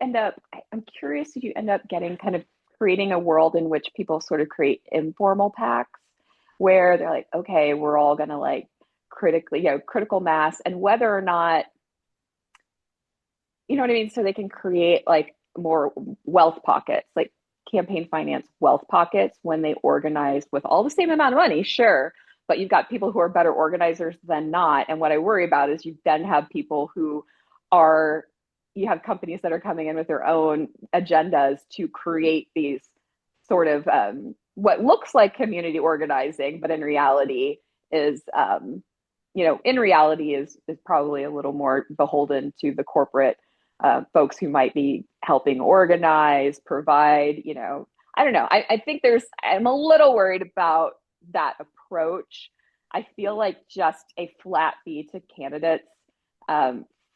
end up. I'm curious if you end up getting kind of creating a world in which people sort of create informal PACs where they're like, okay, we're all going to like critical mass, and whether or not, you know what I mean? So they can create like more wealth pockets, like campaign finance wealth pockets when they organize with all the same amount of money, sure. But you've got people who are better organizers than not. And what I worry about is you then have people you have companies that are coming in with their own agendas to create these sort of what looks like community organizing, but in reality is, is probably a little more beholden to the corporate folks who might be helping organize, provide, I don't know. I think I'm a little worried about that approach. I feel like just a flat fee to candidates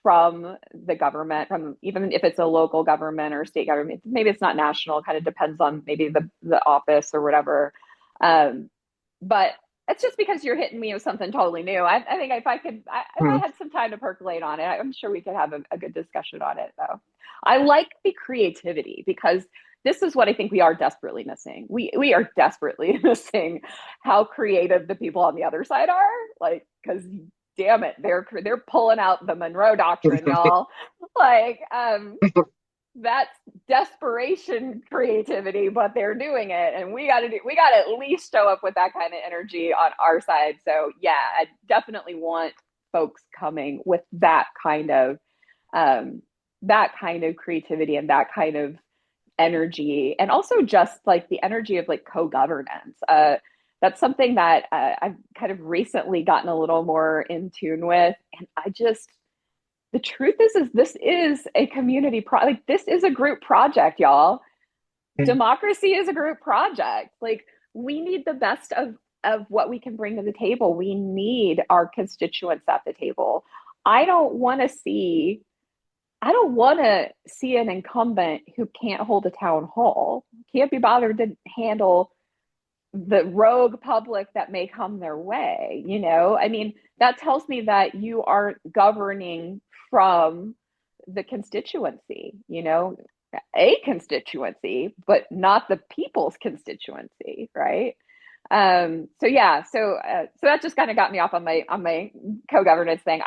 from the government, from even if it's a local government or state government, maybe it's not national, kind of depends on maybe the office or whatever. But it's just because you're hitting me with something totally new. I think if I had some time to percolate on it, I'm sure we could have a good discussion on it, though. I like the creativity because this is what I think we are desperately missing. We are desperately missing how creative the people on the other side are. Like, because damn it, they're pulling out the Monroe Doctrine, y'all. Like, that's desperation creativity, but they're doing it, and we got to at least show up with that kind of energy on our side. So yeah, I definitely want folks coming with um, that kind of creativity and that kind of energy, and also just like the energy of like co-governance. That's something that I've kind of recently gotten a little more in tune with, and the truth is this is a community like this is a group project, y'all. Democracy is a group project. Like, we need the best of what we can bring to the table. We need our constituents at the table. I don't want to see an incumbent who can't hold a town hall, can't be bothered to handle the rogue public that may come their way. I mean, that tells me that you aren't governing from the constituency, a constituency, but not the people's constituency, right? So yeah, so that just kind of got me off on my co-governance thing. No.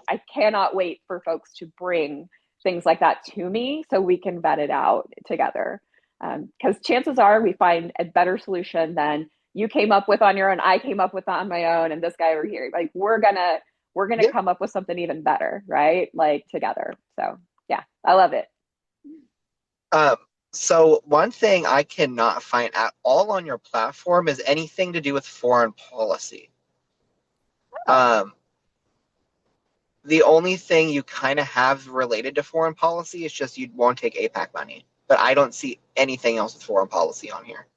I cannot wait for folks to bring things like that to me so we can vet it out together. Because chances are we find a better solution than you came up with on your own, I came up with on my own, and this guy over here. Like, we're gonna Yep. come up with something even better, right? Like, together. So yeah, I love it. So one thing I cannot find at all on your platform is anything to do with foreign policy. The only thing you kind of have related to foreign policy is just you won't take APAC money. But I don't see anything else with foreign policy on here.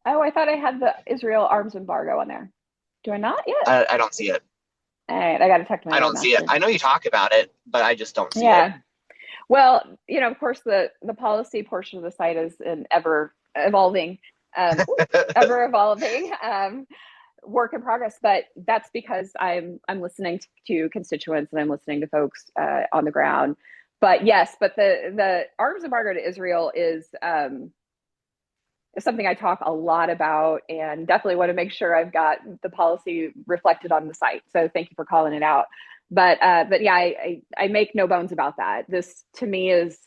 Oh, I thought I had the Israel arms embargo on there. Do I not yet? I don't see it. All right, I got to check my I don't see it. message. I know you talk about it, but I just don't see it. Yeah. Well, of course, the policy portion of the site is an ever evolving work in progress. But that's because I'm listening to constituents and I'm listening to folks on the ground. But yes, the arms embargo to Israel is something I talk a lot about, and definitely want to make sure I've got the policy reflected on the site. So thank you for calling it out. But yeah, I make no bones about that. This, to me, is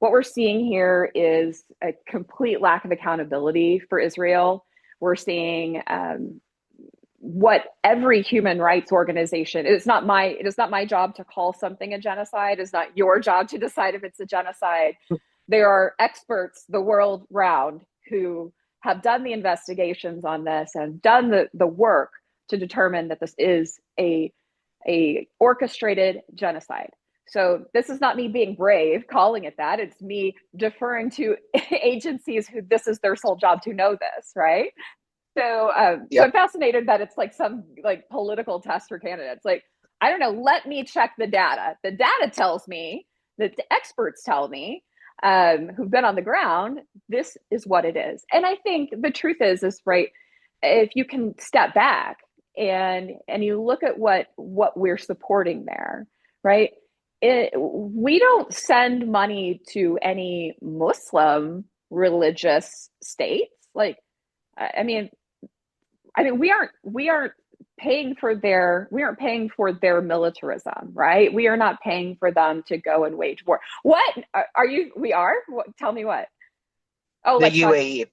what we're seeing here is a complete lack of accountability for Israel. We're seeing what every human rights organization, it is not my job to call something a genocide. It's not your job to decide if it's a genocide. There are experts the world round who have done the investigations on this and done the work to determine that this is a orchestrated genocide. So this is not me being brave calling it that. It's me deferring to agencies who this is their sole job to know this, right? So, so I'm fascinated that it's like some like political test for candidates. Like, I don't know, let me check the data. The data tells me, that the experts tell me, who've been on the ground, this is what it is. And I think the truth is right, if you can step back and you look at what we're supporting there, right? We don't send money to any Muslim religious states. Like, I mean, we aren't paying for their militarism, right? We are not paying for them to go and wage war. What are you? We are. What, tell me what? Oh, the UAE.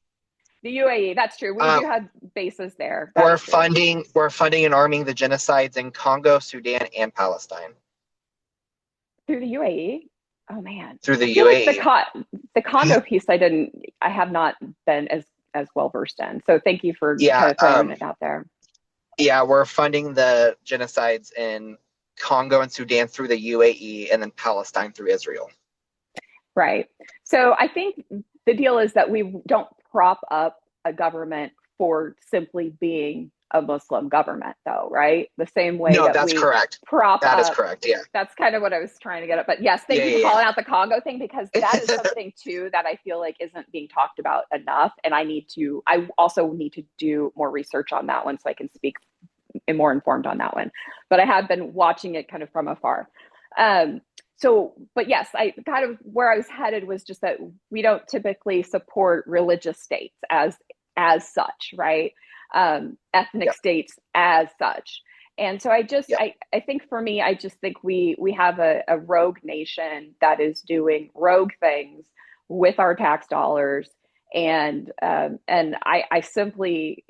The UAE. That's true. We do have bases there. We're funding and arming the genocides in Congo, Sudan, and Palestine through the UAE. Oh man, through the UAE. Like the Congo piece, I have not been as well versed in. So thank you for kind of throwing it out there. Yeah, we're funding the genocides in Congo and Sudan through the UAE, and then Palestine through Israel. Right. So I think the deal is that we don't prop up a government for simply being a Muslim government, though, right? The same way that's correct. That is correct. Yeah, that's kind of what I was trying to get at. But yes, thank you for calling out the Congo thing, because that is something too that I feel like isn't being talked about enough, and I also need to do more research on that one so I can speak more informed on that one. But I have been watching it kind of from afar. But yes, I kind of where I was headed was just that we don't typically support religious states as such, right? Ethnic states as such. And so I think for me, I just think we have a rogue nation that is doing rogue things with our tax dollars. And I simply,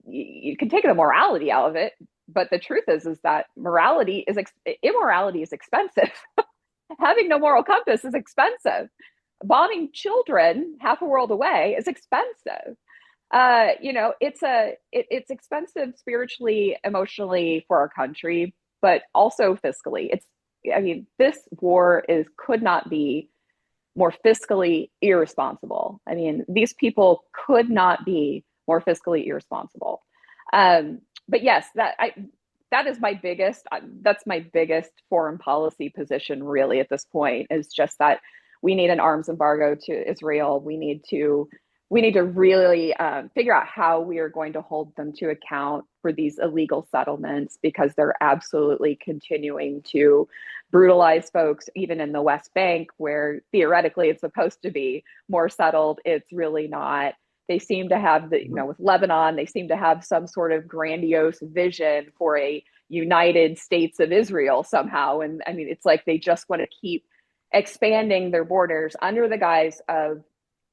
you can take the morality out of it, but the truth is that immorality is expensive. Having no moral compass is expensive. Bombing children half a world away is expensive. It's expensive spiritually, emotionally for our country, but also fiscally. This war could not be more fiscally irresponsible. I mean, these people could not be more fiscally irresponsible. But yes, that is that's my biggest foreign policy position really at this point, is just that we need an arms embargo to Israel. We need to really figure out how we are going to hold them to account for these illegal settlements, because they're absolutely continuing to brutalize folks, even in the West Bank, where theoretically it's supposed to be more settled. It's really not. They seem to have with Lebanon, they seem to have some sort of grandiose vision for a United States of Israel somehow. And I mean, it's like they just want to keep expanding their borders under the guise of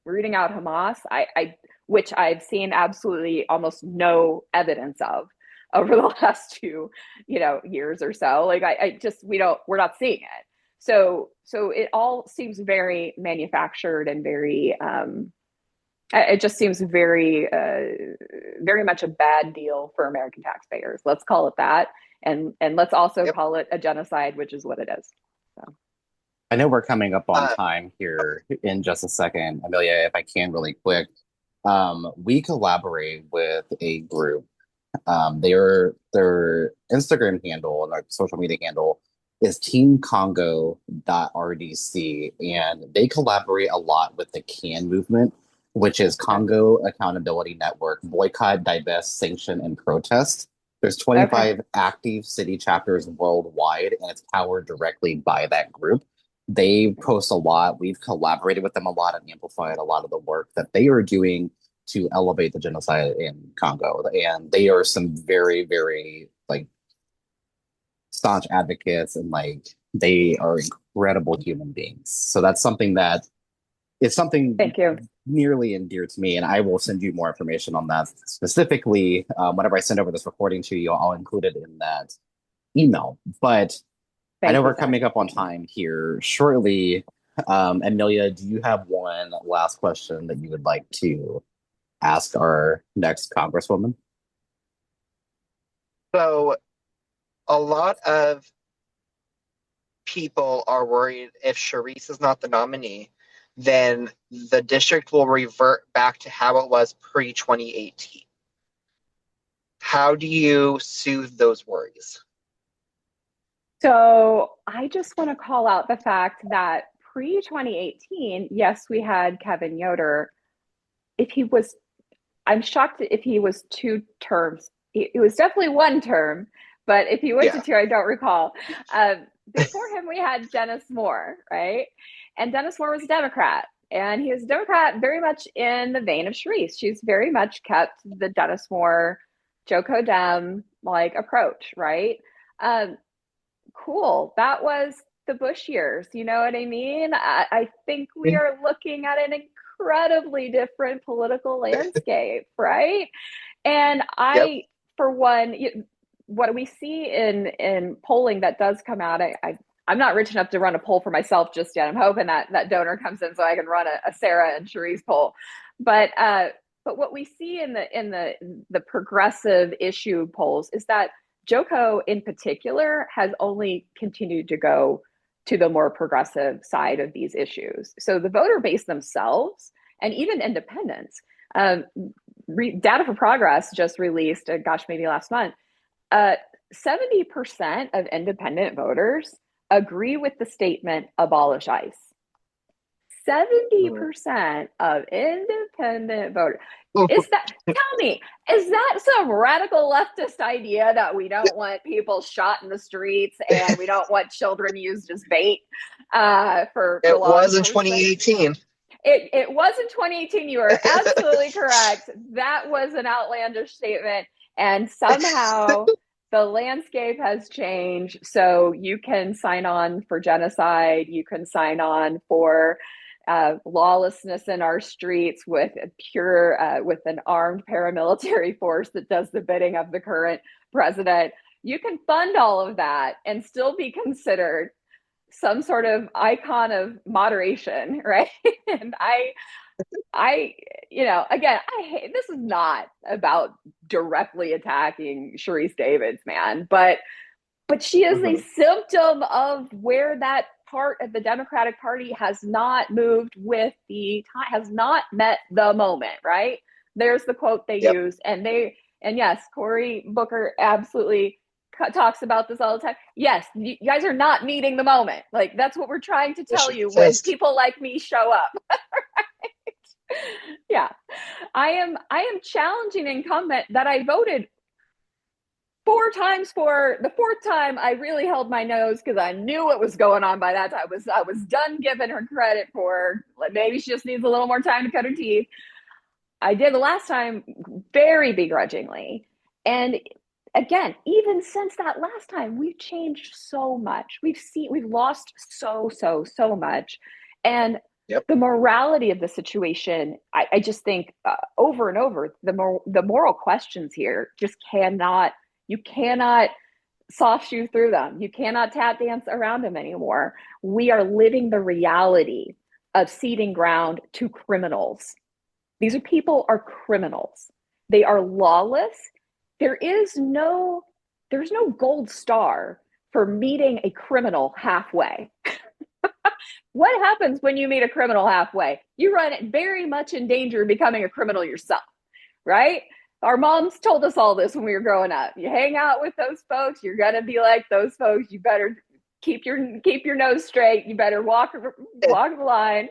rooting out Hamas, which I've seen absolutely almost no evidence of over the last 2 years or so. Like we're not seeing it. So it all seems very manufactured and very it just seems very very much a bad deal for American taxpayers. Let's call it that, and let's also call it a genocide, which is what it is. So. I know we're coming up on time here in just a second. Amelia, if I can really quick, we collaborate with a group. Their Instagram handle and their social media handle is teamcongo.rdc, and they collaborate a lot with the CAN movement, which is Congo Accountability Network, Boycott, Divest, Sanction, and Protest. There's 25 active city chapters worldwide, and it's powered directly by that group. They post a lot. We've collaborated with them a lot and amplified a lot of the work that they are doing to elevate the genocide in Congo. And they are some very, very staunch advocates, and they are incredible human beings. So that's something that is something Thank you. nearly and dear to me. And I will send you more information on that specifically. Whenever I send over this recording to you, I'll include it in that email. But I know we're coming up on time here shortly. Amelia, do you have one last question that you would like to ask our next Congresswoman? So, a lot of people are worried if Charisse is not the nominee, then the district will revert back to how it was pre-2018. How do you soothe those worries? So I just want to call out the fact that pre-2018, yes, we had Kevin Yoder. I'm shocked if he was 2 terms. It was definitely 1 term, but if he went to 2, I don't recall. Before him, we had Dennis Moore, right? And Dennis Moore was a Democrat. And he was a Democrat very much in the vein of Charisse. She's very much kept the Dennis Moore, Joko Dem approach, right? Cool. That was the Bush years. You know what I mean? I think we are looking at an incredibly different political landscape, right? And for one, what we see in polling that does come out, I'm not rich enough to run a poll for myself just yet. I'm hoping that donor comes in so I can run a Sarah and Charisse poll. But what we see in the progressive issue polls is that Joko in particular has only continued to go to the more progressive side of these issues. So the voter base themselves, and even independents, Data for Progress just released, maybe last month, 70% of independent voters agree with the statement, abolish ICE. 70% of independent voters. Tell me, is that some radical leftist idea that we don't want people shot in the streets and we don't want children used as bait for It law was in enforcement? 2018. It was in 2018. You are absolutely correct. That was an outlandish statement. And somehow the landscape has changed. So you can sign on for genocide. You can sign on for lawlessness in our streets with with an armed paramilitary force that does the bidding of the current president. You can fund all of that and still be considered some sort of icon of moderation, right? And I, again, I hate, this is not about directly attacking Sharice Davids, man, but she is a Mm-hmm. symptom of where that part of the Democratic Party has not moved with the time, has not met the moment, right? There's the quote they Yep. use, and yes, Cory Booker absolutely talks about this all the time. Yes, you guys are not meeting the moment. Like, that's what we're trying to tell Mission you when exist. people like me show up. Yeah, I am challenging an incumbent that I voted 4 times for. The fourth time I really held my nose because I knew what was going on by that time. I was done giving her credit for, like, maybe she just needs a little more time to cut her teeth. I did the last time very begrudgingly. And again, even since that last time, we've changed so much. We've lost so much. And Yep. the morality of the situation, I just think over and over, the moral questions here just you cannot soft shoe through them. You cannot tap dance around them anymore. We are living the reality of ceding ground to criminals. These are criminals. They are lawless. There is no there's no gold star for meeting a criminal halfway. What happens when you meet a criminal halfway? You run very much in danger of becoming a criminal yourself, right? Our moms told us all this when we were growing up. You hang out with those folks, you're gonna be like those folks. You better keep your nose straight. You better walk It, the line,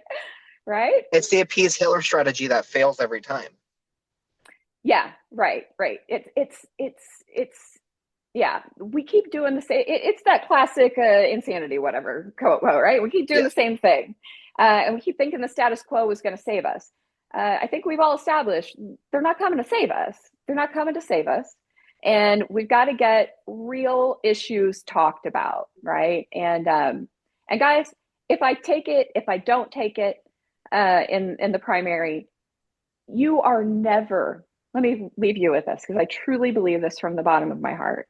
right? it's the appease Hitler strategy that fails every time. Yeah, right. It's yeah. We keep doing the same. It's that classic insanity, whatever quote, right? We keep doing Yeah. the same thing, and we keep thinking the status quo is going to save us. I think we've all established they're not coming to save us. They're not coming to save us, and we've got to get real issues talked about, right? And guys, if I don't take it in the primary, you are never, let me leave you with this because I truly believe this from the bottom of my heart.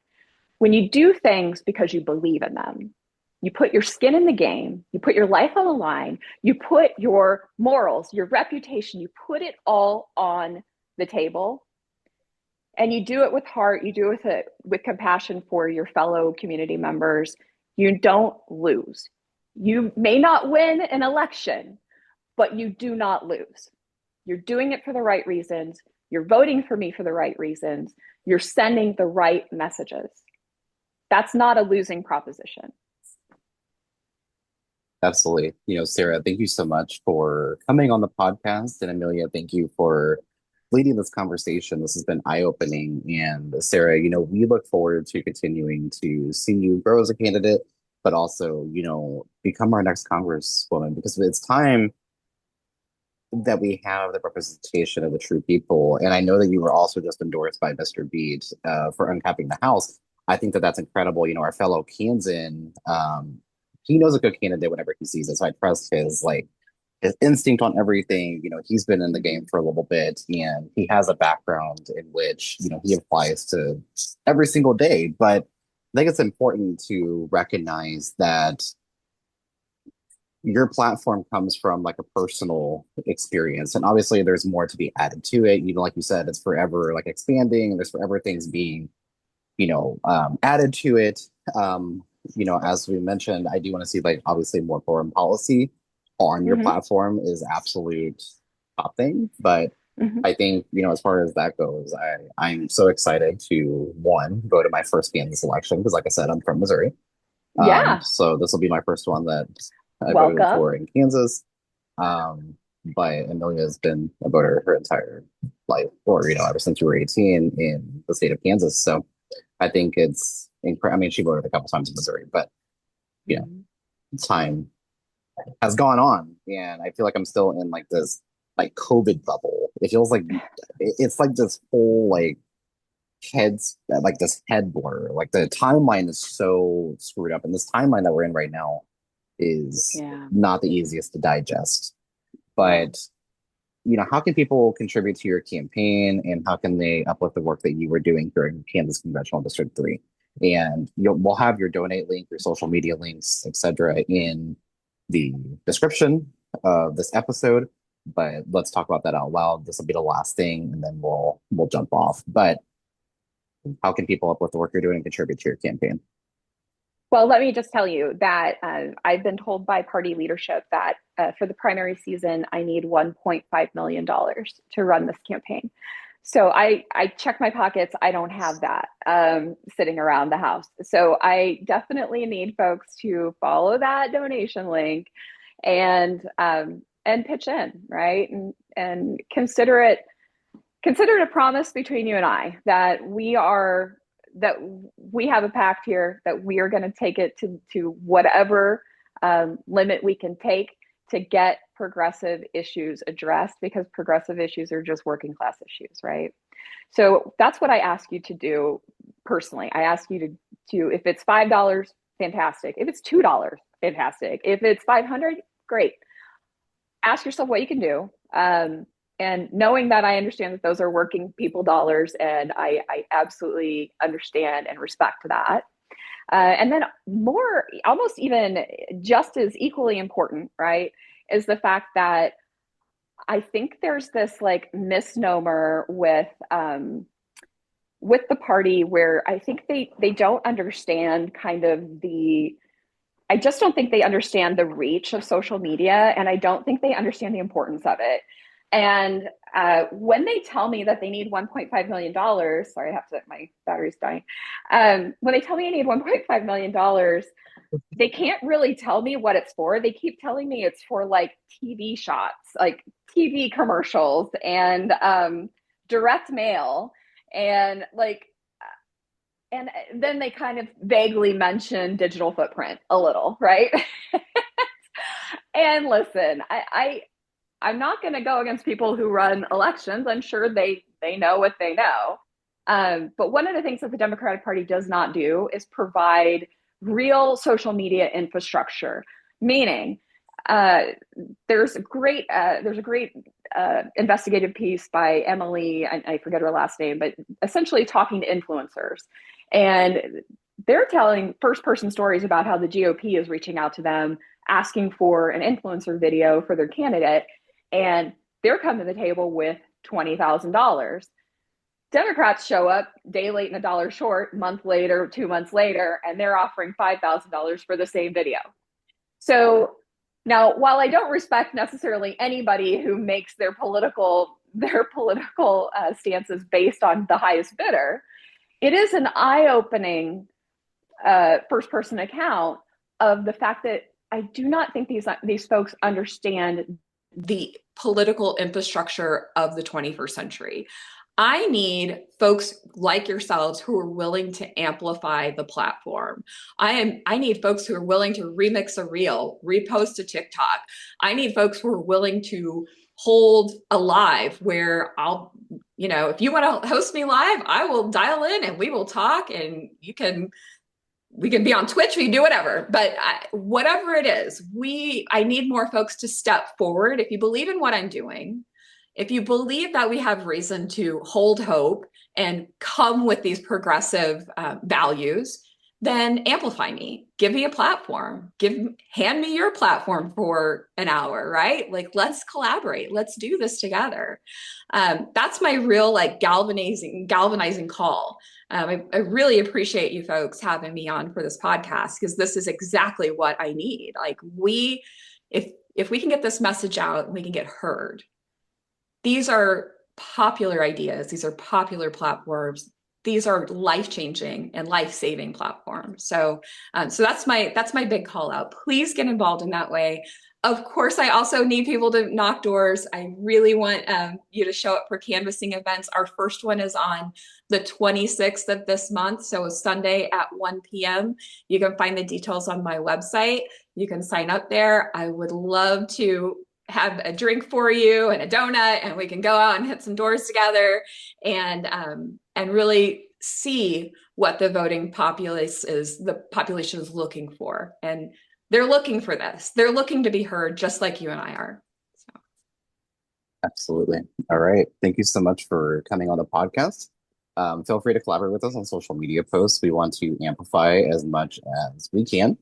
When you do things because you believe in them, you put your skin in the game, you put your life on the line, you put your morals, your reputation, you put it all on the table, and you do it with heart, you do it with compassion for your fellow community members. You don't lose. You may not win an election, but you do not lose. You're doing it for the right reasons. You're voting for me for the right reasons. You're sending the right messages. That's not a losing proposition. Absolutely. Sarah, thank you so much for coming on the podcast. And Amelia, thank you for leading this conversation. This has been eye-opening. And Sarah, we look forward to continuing to see you grow as a candidate, but also, become our next congresswoman, because it's time that we have the representation of the true people. And I know that you were also just endorsed by Mr. Bede for uncapping the House. I think that that's incredible. Our fellow Kansan, he knows a good candidate whenever he sees it. So I trust his instinct on everything. He's been in the game for a little bit, and he has a background in which, he applies to every single day. But I think it's important to recognize that your platform comes from like a personal experience, and obviously there's more to be added to it. Like you said, it's forever like expanding. There's forever things being, added to it. As we mentioned, I do want to see like obviously more foreign policy on your Mm-hmm. platform is absolute top thing. But Mm-hmm. I think, as far as that goes, I'm so excited to go to my first Kansas election because, like I said, I'm from Missouri. Yeah. So this will be my first one that I voted Welcome. for in Kansas. Um, but Amelia has been a voter her entire life, or ever since we were 18 in the state of Kansas. So I think it's incredible. I mean, she voted a couple times in Missouri, but you know, Mm-hmm. time has gone on, and I feel like I'm still in like this like COVID bubble. It feels like it's like this whole like this head blur. Like the timeline is so screwed up, and this timeline that we're in right now is Yeah. not the easiest to digest. Yeah. But how can people contribute to your campaign and how can they uplift the work that you were doing during Kansas Congressional District 3? And we'll have your donate link, your social media links, etc., in the description of this episode. But let's talk about that out loud. This will be the last thing, and then we'll jump off. But how can people uplift the work you're doing and contribute to your campaign? Well, let me just tell you that I've been told by party leadership that for the primary season, I need $1.5 million to run this campaign. So I check my pockets. I don't have that sitting around the house. So I definitely need folks to follow that donation link and pitch in, right? And consider it a promise between you and I that we have a pact here that we are going to take it to whatever limit we can take to get progressive issues addressed, because progressive issues are just working class issues, right? So that's what I ask you to do personally. I ask you to if it's $5, fantastic. If it's $2, fantastic. If it's 500, great. Ask yourself what you can do. And knowing that, I understand that those are working people dollars, and I absolutely understand and respect that. And then more, almost even just as equally important, right, is the fact that I think there's this like misnomer with the party where I think they don't understand kind of the I just don't think they understand the reach of social media, and I don't think they understand the importance of it. And when they tell me that they need $1.5 million, sorry, I have to, my battery's dying. When they tell me I need $1.5 million, they can't really tell me what it's for. They keep telling me it's for like TV shots, like TV commercials and direct mail. And like, and then they kind of vaguely mention digital footprint a little, right? And listen, I'm not going to go against people who run elections. I'm sure they know what they know. But one of the things that the Democratic Party does not do is provide real social media infrastructure. Meaning, there's a great investigative piece by Emily, I forget her last name, but essentially talking to influencers, and they're telling first-person stories about how the GOP is reaching out to them, asking for an influencer video for their candidate, and they're coming to the table with $20,000. Democrats show up day late and a dollar short, month later, 2 months later, and they're offering $5,000 for the same video. So now, while I don't respect necessarily anybody who makes their political stances based on the highest bidder, it is an eye-opening first-person account of the fact that I do not think these folks understand the political infrastructure of the 21st century. I need folks like yourselves who are willing to amplify the platform. I need folks who are willing to remix a reel, repost a TikTok. I need folks who are willing to hold a live where if you want to host me live, I will dial in and we will talk, and we can be on Twitch, we can do whatever, but whatever it is, I need more folks to step forward. If you believe in what I'm doing, if you believe that we have reason to hold hope and come with these progressive values, then amplify me, give me a platform, hand me your platform for an hour, right? Like, let's collaborate, let's do this together. That's my real like galvanizing call. I really appreciate you folks having me on for this podcast, because this is exactly what I need. Like, if we can get this message out and we can get heard, these are popular ideas. These are popular platforms. These are life-changing and life-saving platforms. So that's my big call out. Please get involved in that way. Of course, I also need people to knock doors. I really want you to show up for canvassing events. Our first one is on the 26th of this month, so Sunday at 1 p.m. You can find the details on my website. You can sign up there. I would love to have a drink for you and a donut, and we can go out and hit some doors together and really see what the voting the population is looking for. And they're looking for this. They're looking to be heard, just like you and I are. So. Absolutely. All right. Thank you so much for coming on the podcast. Feel free to collaborate with us on social media posts. We want to amplify as much as we can.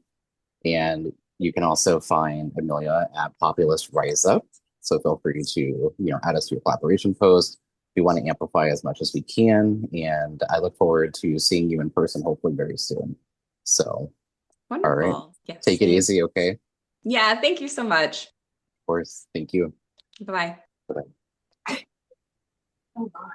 And you can also find Amelia at Populist Rise Up. So feel free to, add us to your collaboration post. We want to amplify as much as we can. And I look forward to seeing you in person, hopefully very soon. So, all right. Wonderful. Yeah, Take it same. easy, okay? Of Yeah, thank you so much. course. Thank you. Bye-bye. Bye-bye. Oh, God.